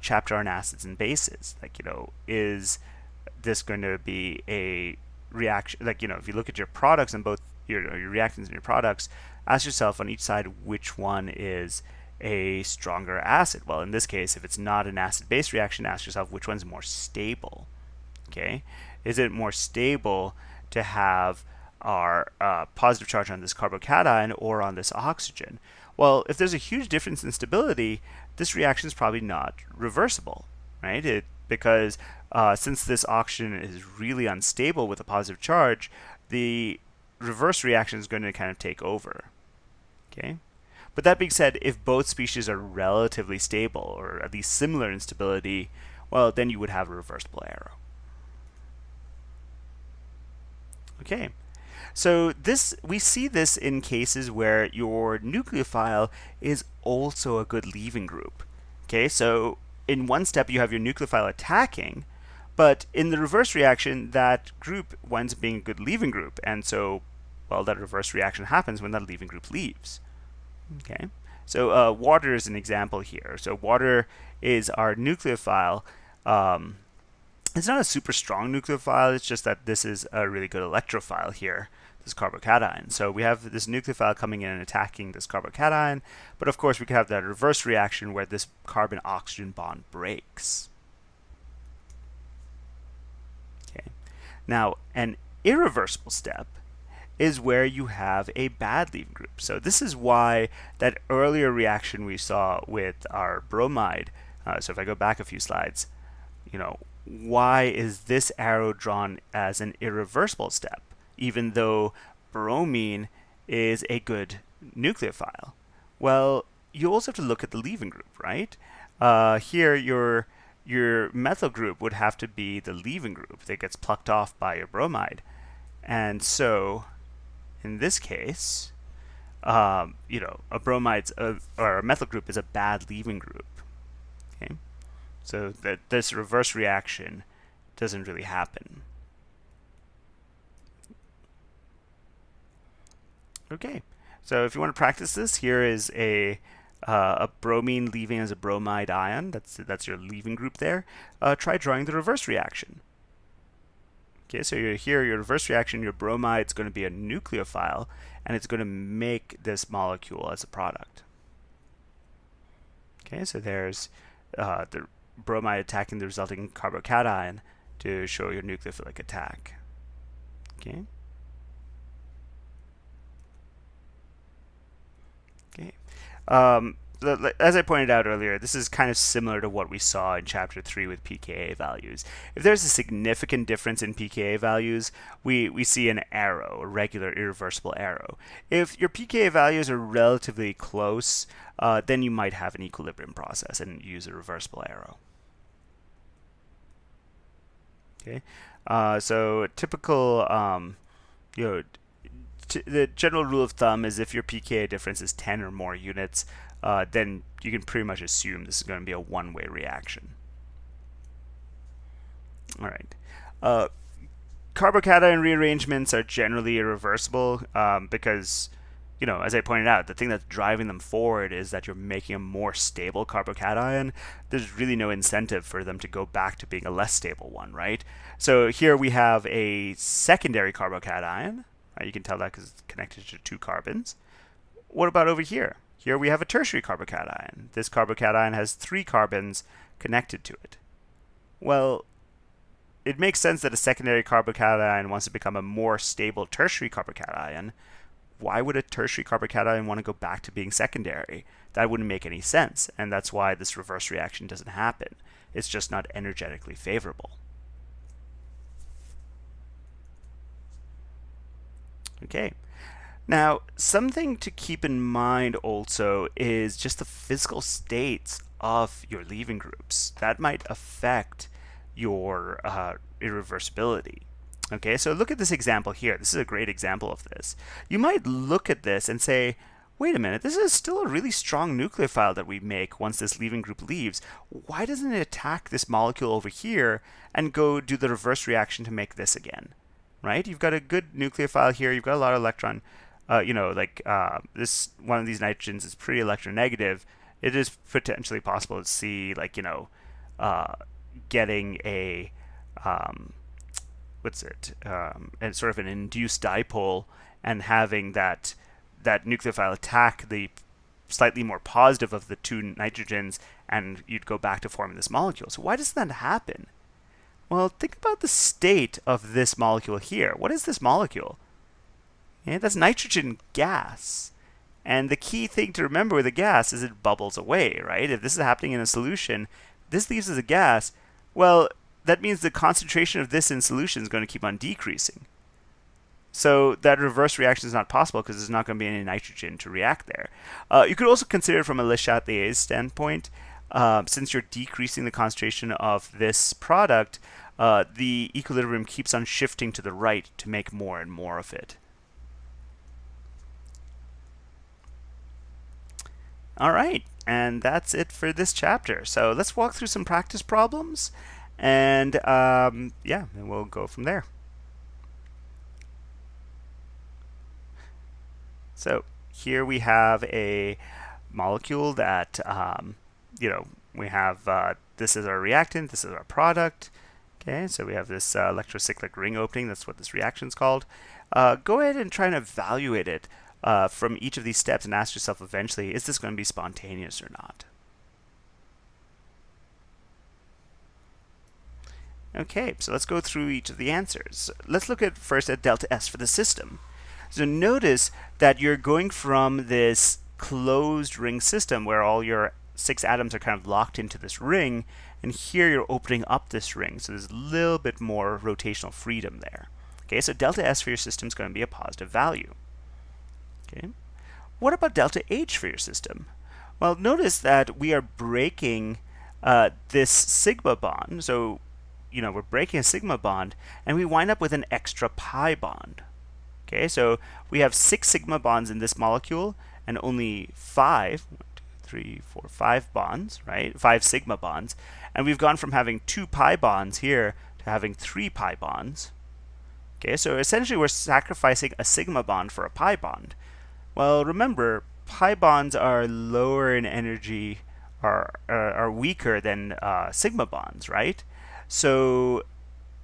chapter on acids and bases. Like, is this going to be a reaction? Like, if you look at your products and both your reactants and your products, ask yourself on each side which one is a stronger acid. Well, in this case, if it's not an acid-base reaction, ask yourself which one's more stable. Okay, is it more stable to have our positive charge on this carbocation or on this oxygen? Well, if there's a huge difference in stability, this reaction is probably not reversible, right? Because since this oxygen is really unstable with a positive charge, the reverse reaction is going to kind of take over. Okay. But that being said, if both species are relatively stable, or at least similar in stability, well, then you would have a reversible arrow. Okay, so we see this in cases where your nucleophile is also a good leaving group. Okay, so in one step you have your nucleophile attacking, but in the reverse reaction, that group winds up being a good leaving group, and so, well, that reverse reaction happens when that leaving group leaves. Okay, so water is an example here. So water is our nucleophile. It's not a super strong nucleophile, it's just that this is a really good electrophile here, this carbocation. So we have this nucleophile coming in and attacking this carbocation, but of course we could have that reverse reaction where this carbon-oxygen bond breaks. Okay, now an irreversible step is where you have a bad leaving group. So this is why that earlier reaction we saw with our bromide, so if I go back a few slides, why is this arrow drawn as an irreversible step, even though bromine is a good nucleophile? Well, you also have to look at the leaving group, right? Here your methyl group would have to be the leaving group that gets plucked off by your bromide. And so in this case, a bromide's or a methyl group is a bad leaving group. Okay, so that this reverse reaction doesn't really happen. Okay, so if you want to practice this, here is a bromine leaving as a bromide ion. That's your leaving group there. Try drawing the reverse reaction. Okay, so here your reverse reaction, your bromide is going to be a nucleophile, and it's going to make this molecule as a product. Okay, so there's the bromide attacking the resulting carbocation to show your nucleophilic attack. Okay. Okay. As I pointed out earlier, this is kind of similar to what we saw in Chapter 3 with pKa values. If there's a significant difference in pKa values, we see an arrow, a regular irreversible arrow. If your pKa values are relatively close, then you might have an equilibrium process and use a reversible arrow. Okay, so typical, the general rule of thumb is if your pKa difference is 10 or more units, then you can pretty much assume this is going to be a one-way reaction. All right. carbocation rearrangements are generally irreversible because, as I pointed out, the thing that's driving them forward is that you're making a more stable carbocation. There's really no incentive for them to go back to being a less stable one, right? So here we have a secondary carbocation. Right? You can tell that because it's connected to 2 carbons. What about over here? Here we have a tertiary carbocation. This carbocation has 3 carbons connected to it. Well, it makes sense that a secondary carbocation wants to become a more stable tertiary carbocation. Why would a tertiary carbocation want to go back to being secondary? That wouldn't make any sense, and that's why this reverse reaction doesn't happen. It's just not energetically favorable. Okay. Now, something to keep in mind also is just the physical states of your leaving groups. That might affect your irreversibility. Okay, so look at this example here. This is a great example of this. You might look at this and say, wait a minute, this is still a really strong nucleophile that we make once this leaving group leaves. Why doesn't it attack this molecule over here and go do the reverse reaction to make this again? Right? You've got a good nucleophile here. You've got a lot of electron. This one of these nitrogens is pretty electronegative. It is potentially possible to see, getting a and sort of an induced dipole and having that nucleophile attack the slightly more positive of the 2 nitrogens, and you'd go back to forming this molecule. So why does that happen? Well, think about the state of this molecule here. What is this molecule? Yeah, that's nitrogen gas. And the key thing to remember with a gas is it bubbles away, right? If this is happening in a solution, this leaves as a gas, well, that means the concentration of this in solution is going to keep on decreasing. So that reverse reaction is not possible because there's not going to be any nitrogen to react there. You could also consider it from a Le Chatelier's standpoint. Since you're decreasing the concentration of this product, the equilibrium keeps on shifting to the right to make more and more of it. All right, and that's it for this chapter. So let's walk through some practice problems, and and we'll go from there. So here we have a molecule that, we have, this is our reactant, this is our product. Okay, so we have this electrocyclic ring opening. That's what this reaction is called. Go ahead and try and evaluate it from each of these steps and ask yourself eventually, is this going to be spontaneous or not? Okay, so let's go through each of the answers. Let's look at first at delta S for the system. So notice that you're going from this closed ring system where all your 6 atoms are kind of locked into this ring, and here you're opening up this ring, so there's a little bit more rotational freedom there. Okay, so delta S for your system is going to be a positive value. Okay, what about delta H for your system? Well, notice that we are breaking this sigma bond, so we're breaking a sigma bond, and we wind up with an extra pi bond. Okay, so we have 6 sigma bonds in this molecule and only 5, 1, 2, 3, 4, 5 bonds, right? 5 sigma bonds. And we've gone from having 2 pi bonds here to having 3 pi bonds. Okay, so essentially we're sacrificing a sigma bond for a pi bond. Well, remember, pi bonds are lower in energy, are weaker than sigma bonds, right? So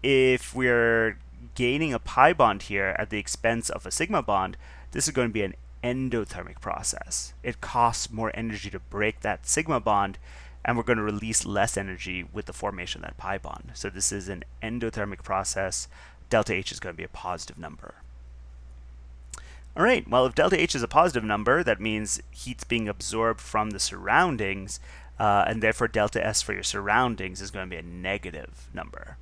if we're gaining a pi bond here at the expense of a sigma bond, this is going to be an endothermic process. It costs more energy to break that sigma bond, and we're going to release less energy with the formation of that pi bond. So this is an endothermic process. Delta H is going to be a positive number. All right, well, if delta H is a positive number, that means heat's being absorbed from the surroundings, and therefore delta S for your surroundings is going to be a negative number.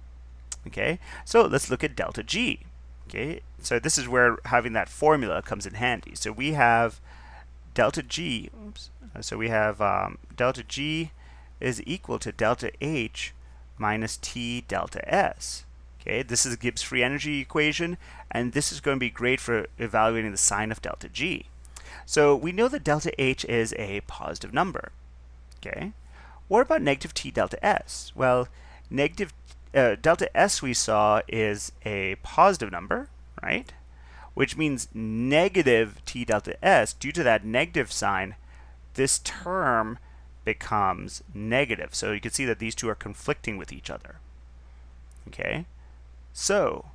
Okay, so let's look at delta G. Okay, so this is where having that formula comes in handy. So we have delta G, delta G is equal to delta H minus T delta S. Okay, this is a Gibbs free energy equation, and this is going to be great for evaluating the sign of delta G. So we know that delta H is a positive number. Okay, what about negative T delta S? Well, negative delta S we saw is a positive number, right? Which means negative T delta S, due to that negative sign, this term becomes negative. So you can see that these two are conflicting with each other. Okay, so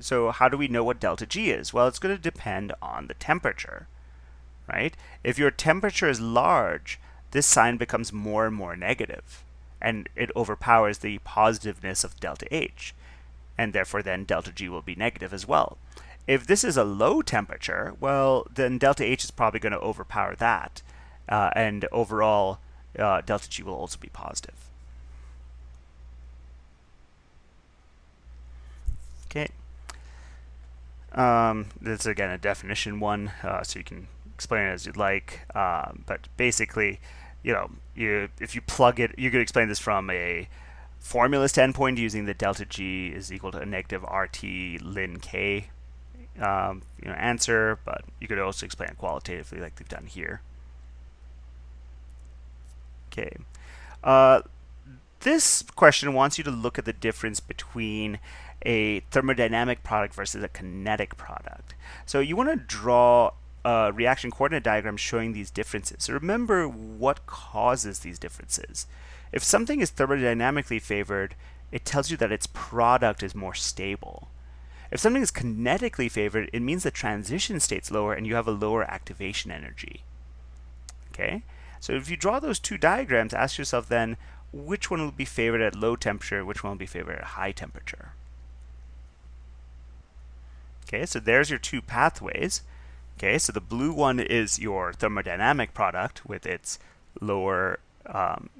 so how do we know what delta G is? Well, it's going to depend on the temperature, right? If your temperature is large, this sign becomes more and more negative, and it overpowers the positiveness of delta H, and therefore then delta G will be negative as well. If this is a low temperature, well, then delta H is probably going to overpower that, and overall delta G will also be positive. Okay. This is again a definition one, so you can explain it as you'd like. But basically, if you plug it, you could explain this from a formula standpoint using the delta G is equal to a negative RT ln K answer, but you could also explain it qualitatively like they've done here. Okay. This question wants you to look at the difference between a thermodynamic product versus a kinetic product. So you want to draw a reaction coordinate diagram showing these differences. So remember what causes these differences. If something is thermodynamically favored, it tells you that its product is more stable. If something is kinetically favored, it means the transition state's lower and you have a lower activation energy. Okay? So if you draw those two diagrams, ask yourself then, which one will be favored at low temperature, which one will be favored at high temperature? Okay, so there's your two pathways. Okay, so the blue one is your thermodynamic product with its lower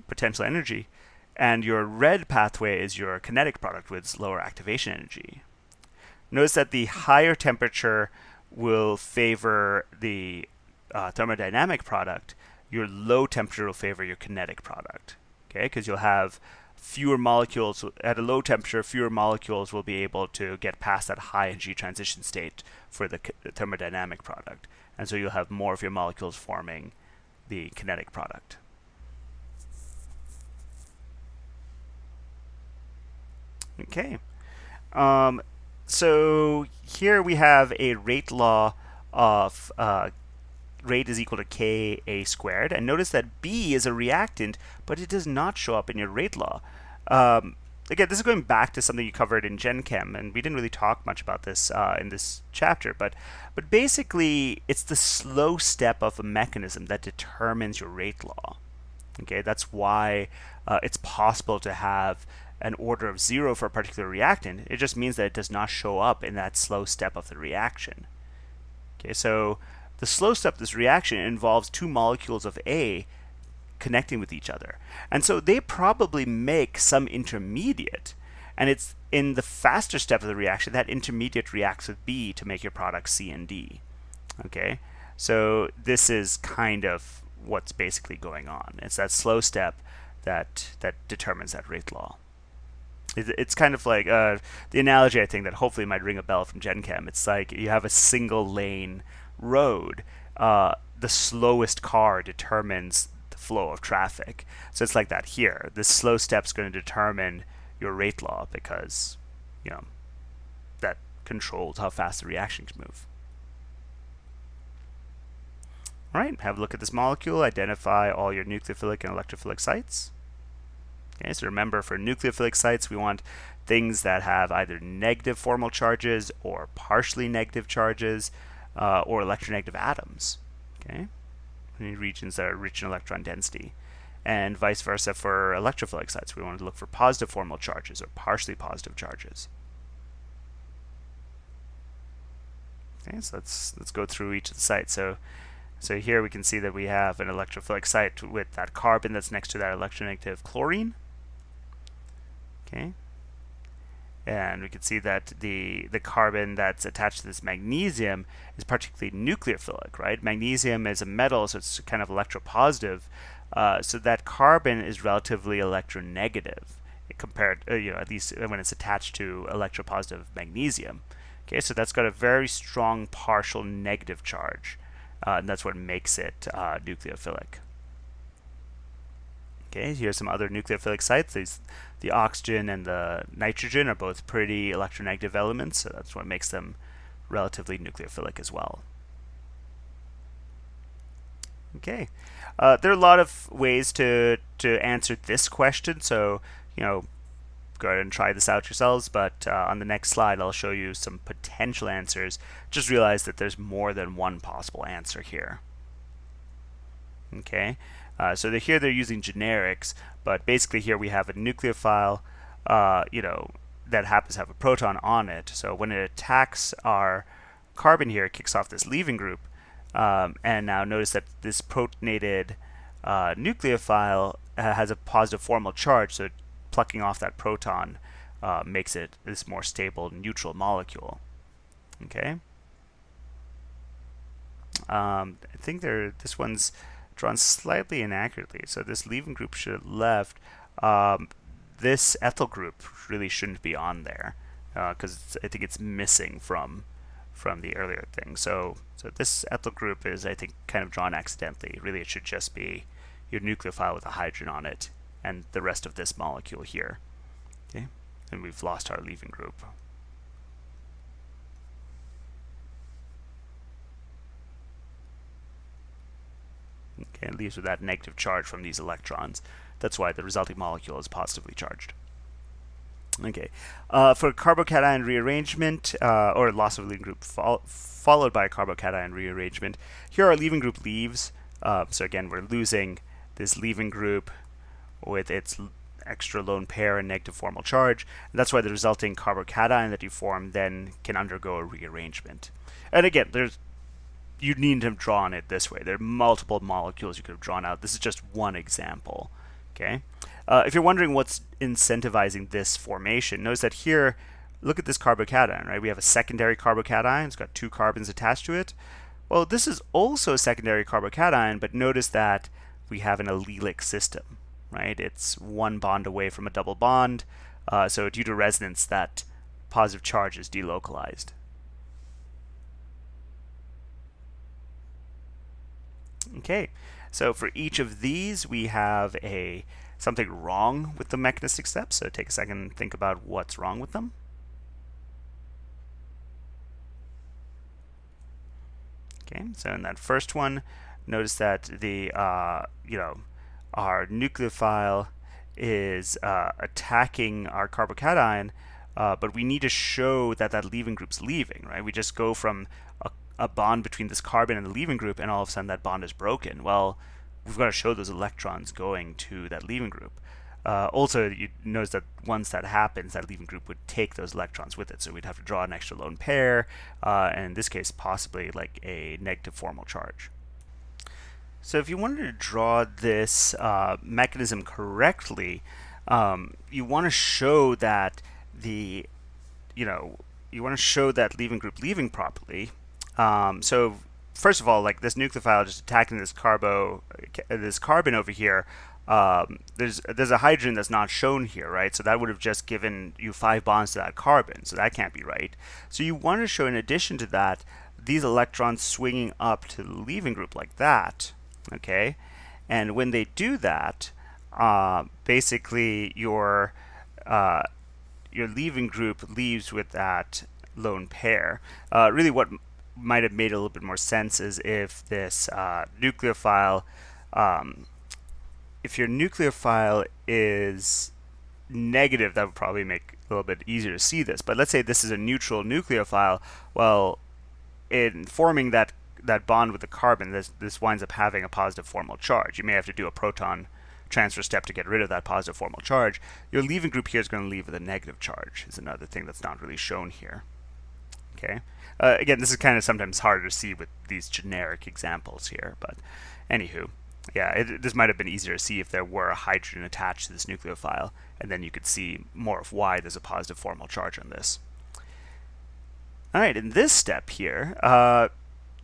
potential energy, and your red pathway is your kinetic product with its lower activation energy. Notice that the higher temperature will favor the thermodynamic product. Your low temperature will favor your kinetic product. Okay, because you'll have fewer molecules at a low temperature. Fewer molecules will be able to get past that high energy transition state for the thermodynamic product, and so you'll have more of your molecules forming the kinetic product. Okay, so here we have a rate law of rate is equal to Ka squared. And notice that B is a reactant, but it does not show up in your rate law. Again, this is going back to something you covered in Gen Chem, and we didn't really talk much about this in this chapter, but basically it's the slow step of a mechanism that determines your rate law. Okay, that's why it's possible to have an order of 0 for a particular reactant. It just means that it does not show up in that slow step of the reaction. Okay, so the slow step of this reaction involves two molecules of A connecting with each other. And so they probably make some intermediate. And it's in the faster step of the reaction that intermediate reacts with B to make your product C and D. Okay, so this is kind of what's basically going on. It's that slow step that determines that rate law. It's kind of like the analogy I think that hopefully might ring a bell from Gen Chem. It's like you have a single lane road. The slowest car determines the flow of traffic. So it's like that here. This slow step is going to determine your rate law because, that controls how fast the reaction can move. All right, have a look at this molecule. Identify all your nucleophilic and electrophilic sites. Okay, so remember, for nucleophilic sites, we want things that have either negative formal charges or partially negative charges or electronegative atoms. Okay, any regions that are rich in electron density. And vice versa for electrophilic sites. We want to look for positive formal charges or partially positive charges. Okay, so let's go through each of the sites. So here we can see that we have an electrophilic site with that carbon that's next to that electronegative chlorine. Okay, and we can see that the carbon that's attached to this magnesium is particularly nucleophilic, right? Magnesium is a metal, so it's kind of electropositive. So that carbon is relatively electronegative compared, at least when it's attached to electropositive magnesium. Okay, so that's got a very strong partial negative charge, and that's what makes it nucleophilic. Okay, here's some other nucleophilic sites. The oxygen and the nitrogen are both pretty electronegative elements, so that's what makes them relatively nucleophilic as well. Okay, there are a lot of ways to answer this question, so go ahead and try this out yourselves. But on the next slide, I'll show you some potential answers. Just realize that there's more than one possible answer here. Okay, so here they're using generics, but basically here we have a nucleophile, that happens to have a proton on it. So when it attacks our carbon here, it kicks off this leaving group. And now notice that this protonated nucleophile has a positive formal charge, so plucking off that proton makes it this more stable neutral molecule. Okay. I think this one's drawn slightly inaccurately. So this leaving group should have left. This ethyl group really shouldn't be on there because I think it's missing from the earlier thing. So this ethyl group is, I think, kind of drawn accidentally. Really, it should just be your nucleophile with a hydrogen on it and the rest of this molecule here. Okay, and we've lost our leaving group. Okay, it leaves with that negative charge from these electrons. That's why the resulting molecule is positively charged. Okay, for carbocation rearrangement or loss of leaving group followed by carbocation rearrangement, here our leaving group leaves. So again, we're losing this leaving group with its extra lone pair and negative formal charge. And that's why the resulting carbocation that you form then can undergo a rearrangement. And again, you need to have drawn it this way. There are multiple molecules you could have drawn out. This is just one example. Okay. If you're wondering what's incentivizing this formation, notice that here, look at this carbocation, right? We have a secondary carbocation. It's got 2 carbons attached to it. Well, this is also a secondary carbocation, but notice that we have an allelic system, right? It's 1 bond away from a double bond. So due to resonance, that positive charge is delocalized. Okay, so for each of these, we have something wrong with the mechanistic steps. So take a second and think about what's wrong with them. Okay, so in that first one, notice that our nucleophile is attacking our carbocation, but we need to show that that leaving group's leaving, right? We just go from a bond between this carbon and the leaving group, and all of a sudden that bond is broken. Well, we've got to show those electrons going to that leaving group. Also, you notice that once that happens, that leaving group would take those electrons with it. So we'd have to draw an extra lone pair, and in this case, possibly like a negative formal charge. So if you wanted to draw this mechanism correctly, you want to show that you want to show that leaving group leaving properly. So first of all, like this nucleophile just attacking this carbon over here, there's a hydrogen that's not shown here, right? So that would have just given you 5 bonds to that carbon, so that can't be right. So you want to show, in addition to that, these electrons swinging up to the leaving group like that, okay? And when they do that, basically your leaving group leaves with that lone pair. Really, what might have made a little bit more sense is if this nucleophile, if your nucleophile is negative, that would probably make a little bit easier to see this. But let's say this is a neutral nucleophile. Well, in forming that bond with the carbon, this winds up having a positive formal charge. You may have to do a proton transfer step to get rid of that positive formal charge. Your leaving group here is going to leave with a negative charge, is another thing that's not really shown here. Okay. Again, this is kind of sometimes harder to see with these generic examples here, but anywho, yeah, this might have been easier to see if there were a hydrogen attached to this nucleophile, and then you could see more of why there's a positive formal charge on this. All right, in this step here,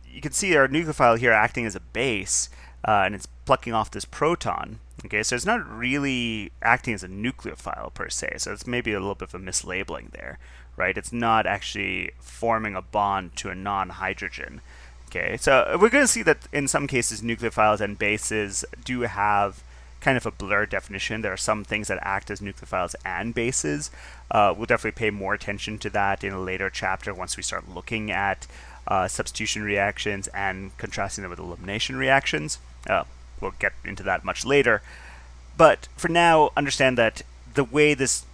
you can see our nucleophile here acting as a base, and it's plucking off this proton. Okay, so it's not really acting as a nucleophile per se, so it's maybe a little bit of a mislabeling there, right? It's not actually forming a bond to a non-hydrogen. Okay, so we're going to see that in some cases nucleophiles and bases do have kind of a blurred definition. There are some things that act as nucleophiles and bases. We'll definitely pay more attention to that in a later chapter once we start looking at substitution reactions and contrasting them with elimination reactions. We'll get into that much later. But for now, understand that the way this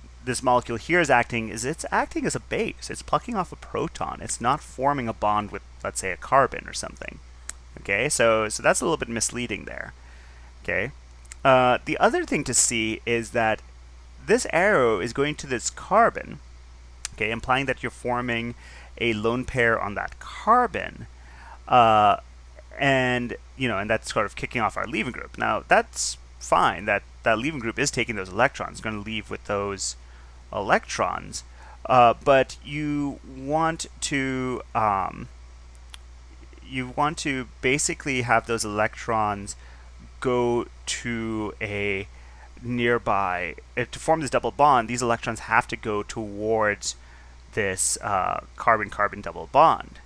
molecule here is acting is it's acting as a base. It's plucking off a proton. It's not forming a bond with, let's say, a carbon or something. Okay, so that's a little bit misleading there. Okay, the other thing to see is that this arrow is going to this carbon, okay, implying that you're forming a lone pair on that carbon, and that's sort of kicking off our leaving group. Now that's fine. That leaving group is taking those electrons. It's going to leave with those electrons, but you want to basically have those electrons go to a nearby to form this double bond. These electrons have to go towards this carbon-carbon double bond.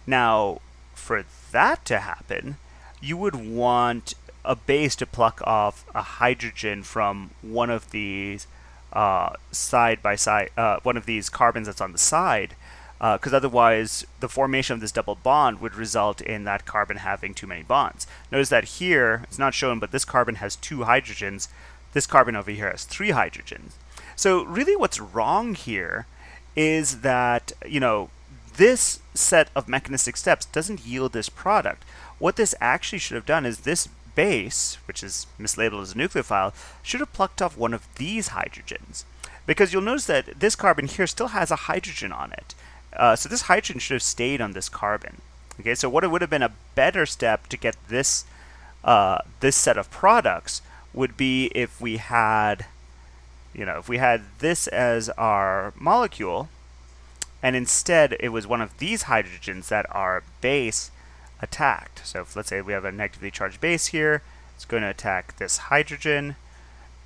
Now, for that to happen, you would want a base to pluck off a hydrogen from one of these side by side, one of these carbons that's on the side, because otherwise the formation of this double bond would result in that carbon having too many bonds. Notice that here, it's not shown, but this carbon has 2 hydrogens. This carbon over here has 3 hydrogens. So really what's wrong here is that, this set of mechanistic steps doesn't yield this product. What this actually should have done is this base, which is mislabeled as a nucleophile, should have plucked off one of these hydrogens. Because you'll notice that this carbon here still has a hydrogen on it. So this hydrogen should have stayed on this carbon. Okay, so what it would have been a better step to get this set of products would be if we had, this as our molecule, and instead it was one of these hydrogens that our base attacked. So if, let's say we have a negatively charged base here, it's going to attack this hydrogen.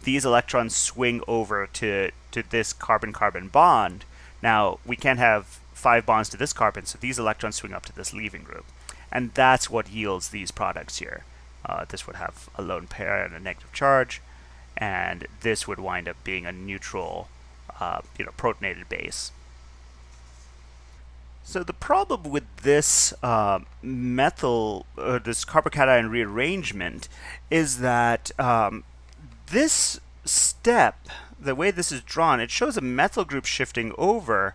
These electrons swing over to this carbon-carbon bond. Now, we can't have 5 bonds to this carbon, so these electrons swing up to this leaving group. And that's what yields these products here. This would have a lone pair and a negative charge, and this would wind up being a neutral, protonated base. So the problem with this this carbocation rearrangement is that this step, the way this is drawn, it shows a methyl group shifting over,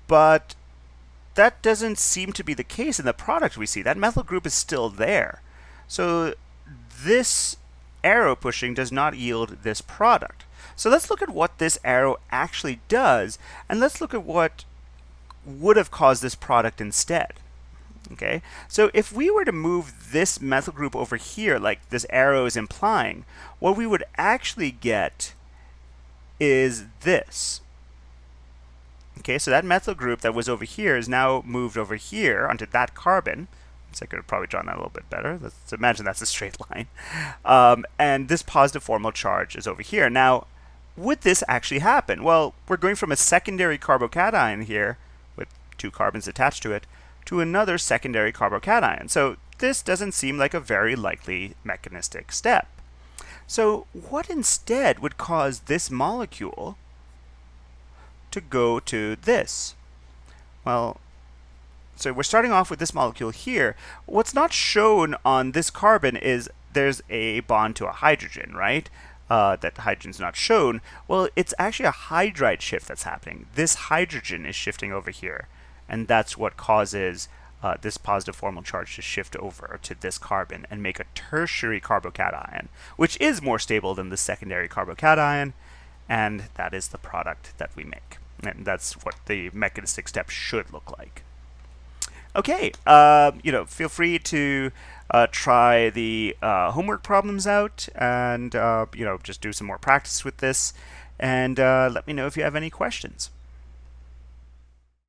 but that doesn't seem to be the case in the product we see. That methyl group is still there. So this arrow pushing does not yield this product. So let's look at what this arrow actually does, and let's look at what would have caused this product instead. Okay, so if we were to move this methyl group over here, like this arrow is implying, what we would actually get is this. Okay, so that methyl group that was over here is now moved over here onto that carbon. So I could have probably drawn that a little bit better. Let's imagine that's a straight line. And this positive formal charge is over here. Now, would this actually happen? Well, we're going from a secondary carbocation here with 2 carbons attached to it to another secondary carbocation. So this doesn't seem like a very likely mechanistic step. So what instead would cause this molecule to go to this? Well, so we're starting off with this molecule here. What's not shown on this carbon is there's a bond to a hydrogen, right? That hydrogen's not shown. Well, it's actually a hydride shift that's happening. This hydrogen is shifting over here, and that's what causes this positive formal charge to shift over to this carbon and make a tertiary carbocation, which is more stable than the secondary carbocation, and that is the product that we make. And that's what the mechanistic step should look like. Okay, feel free to try the homework problems out, and just do some more practice with this, and let me know if you have any questions.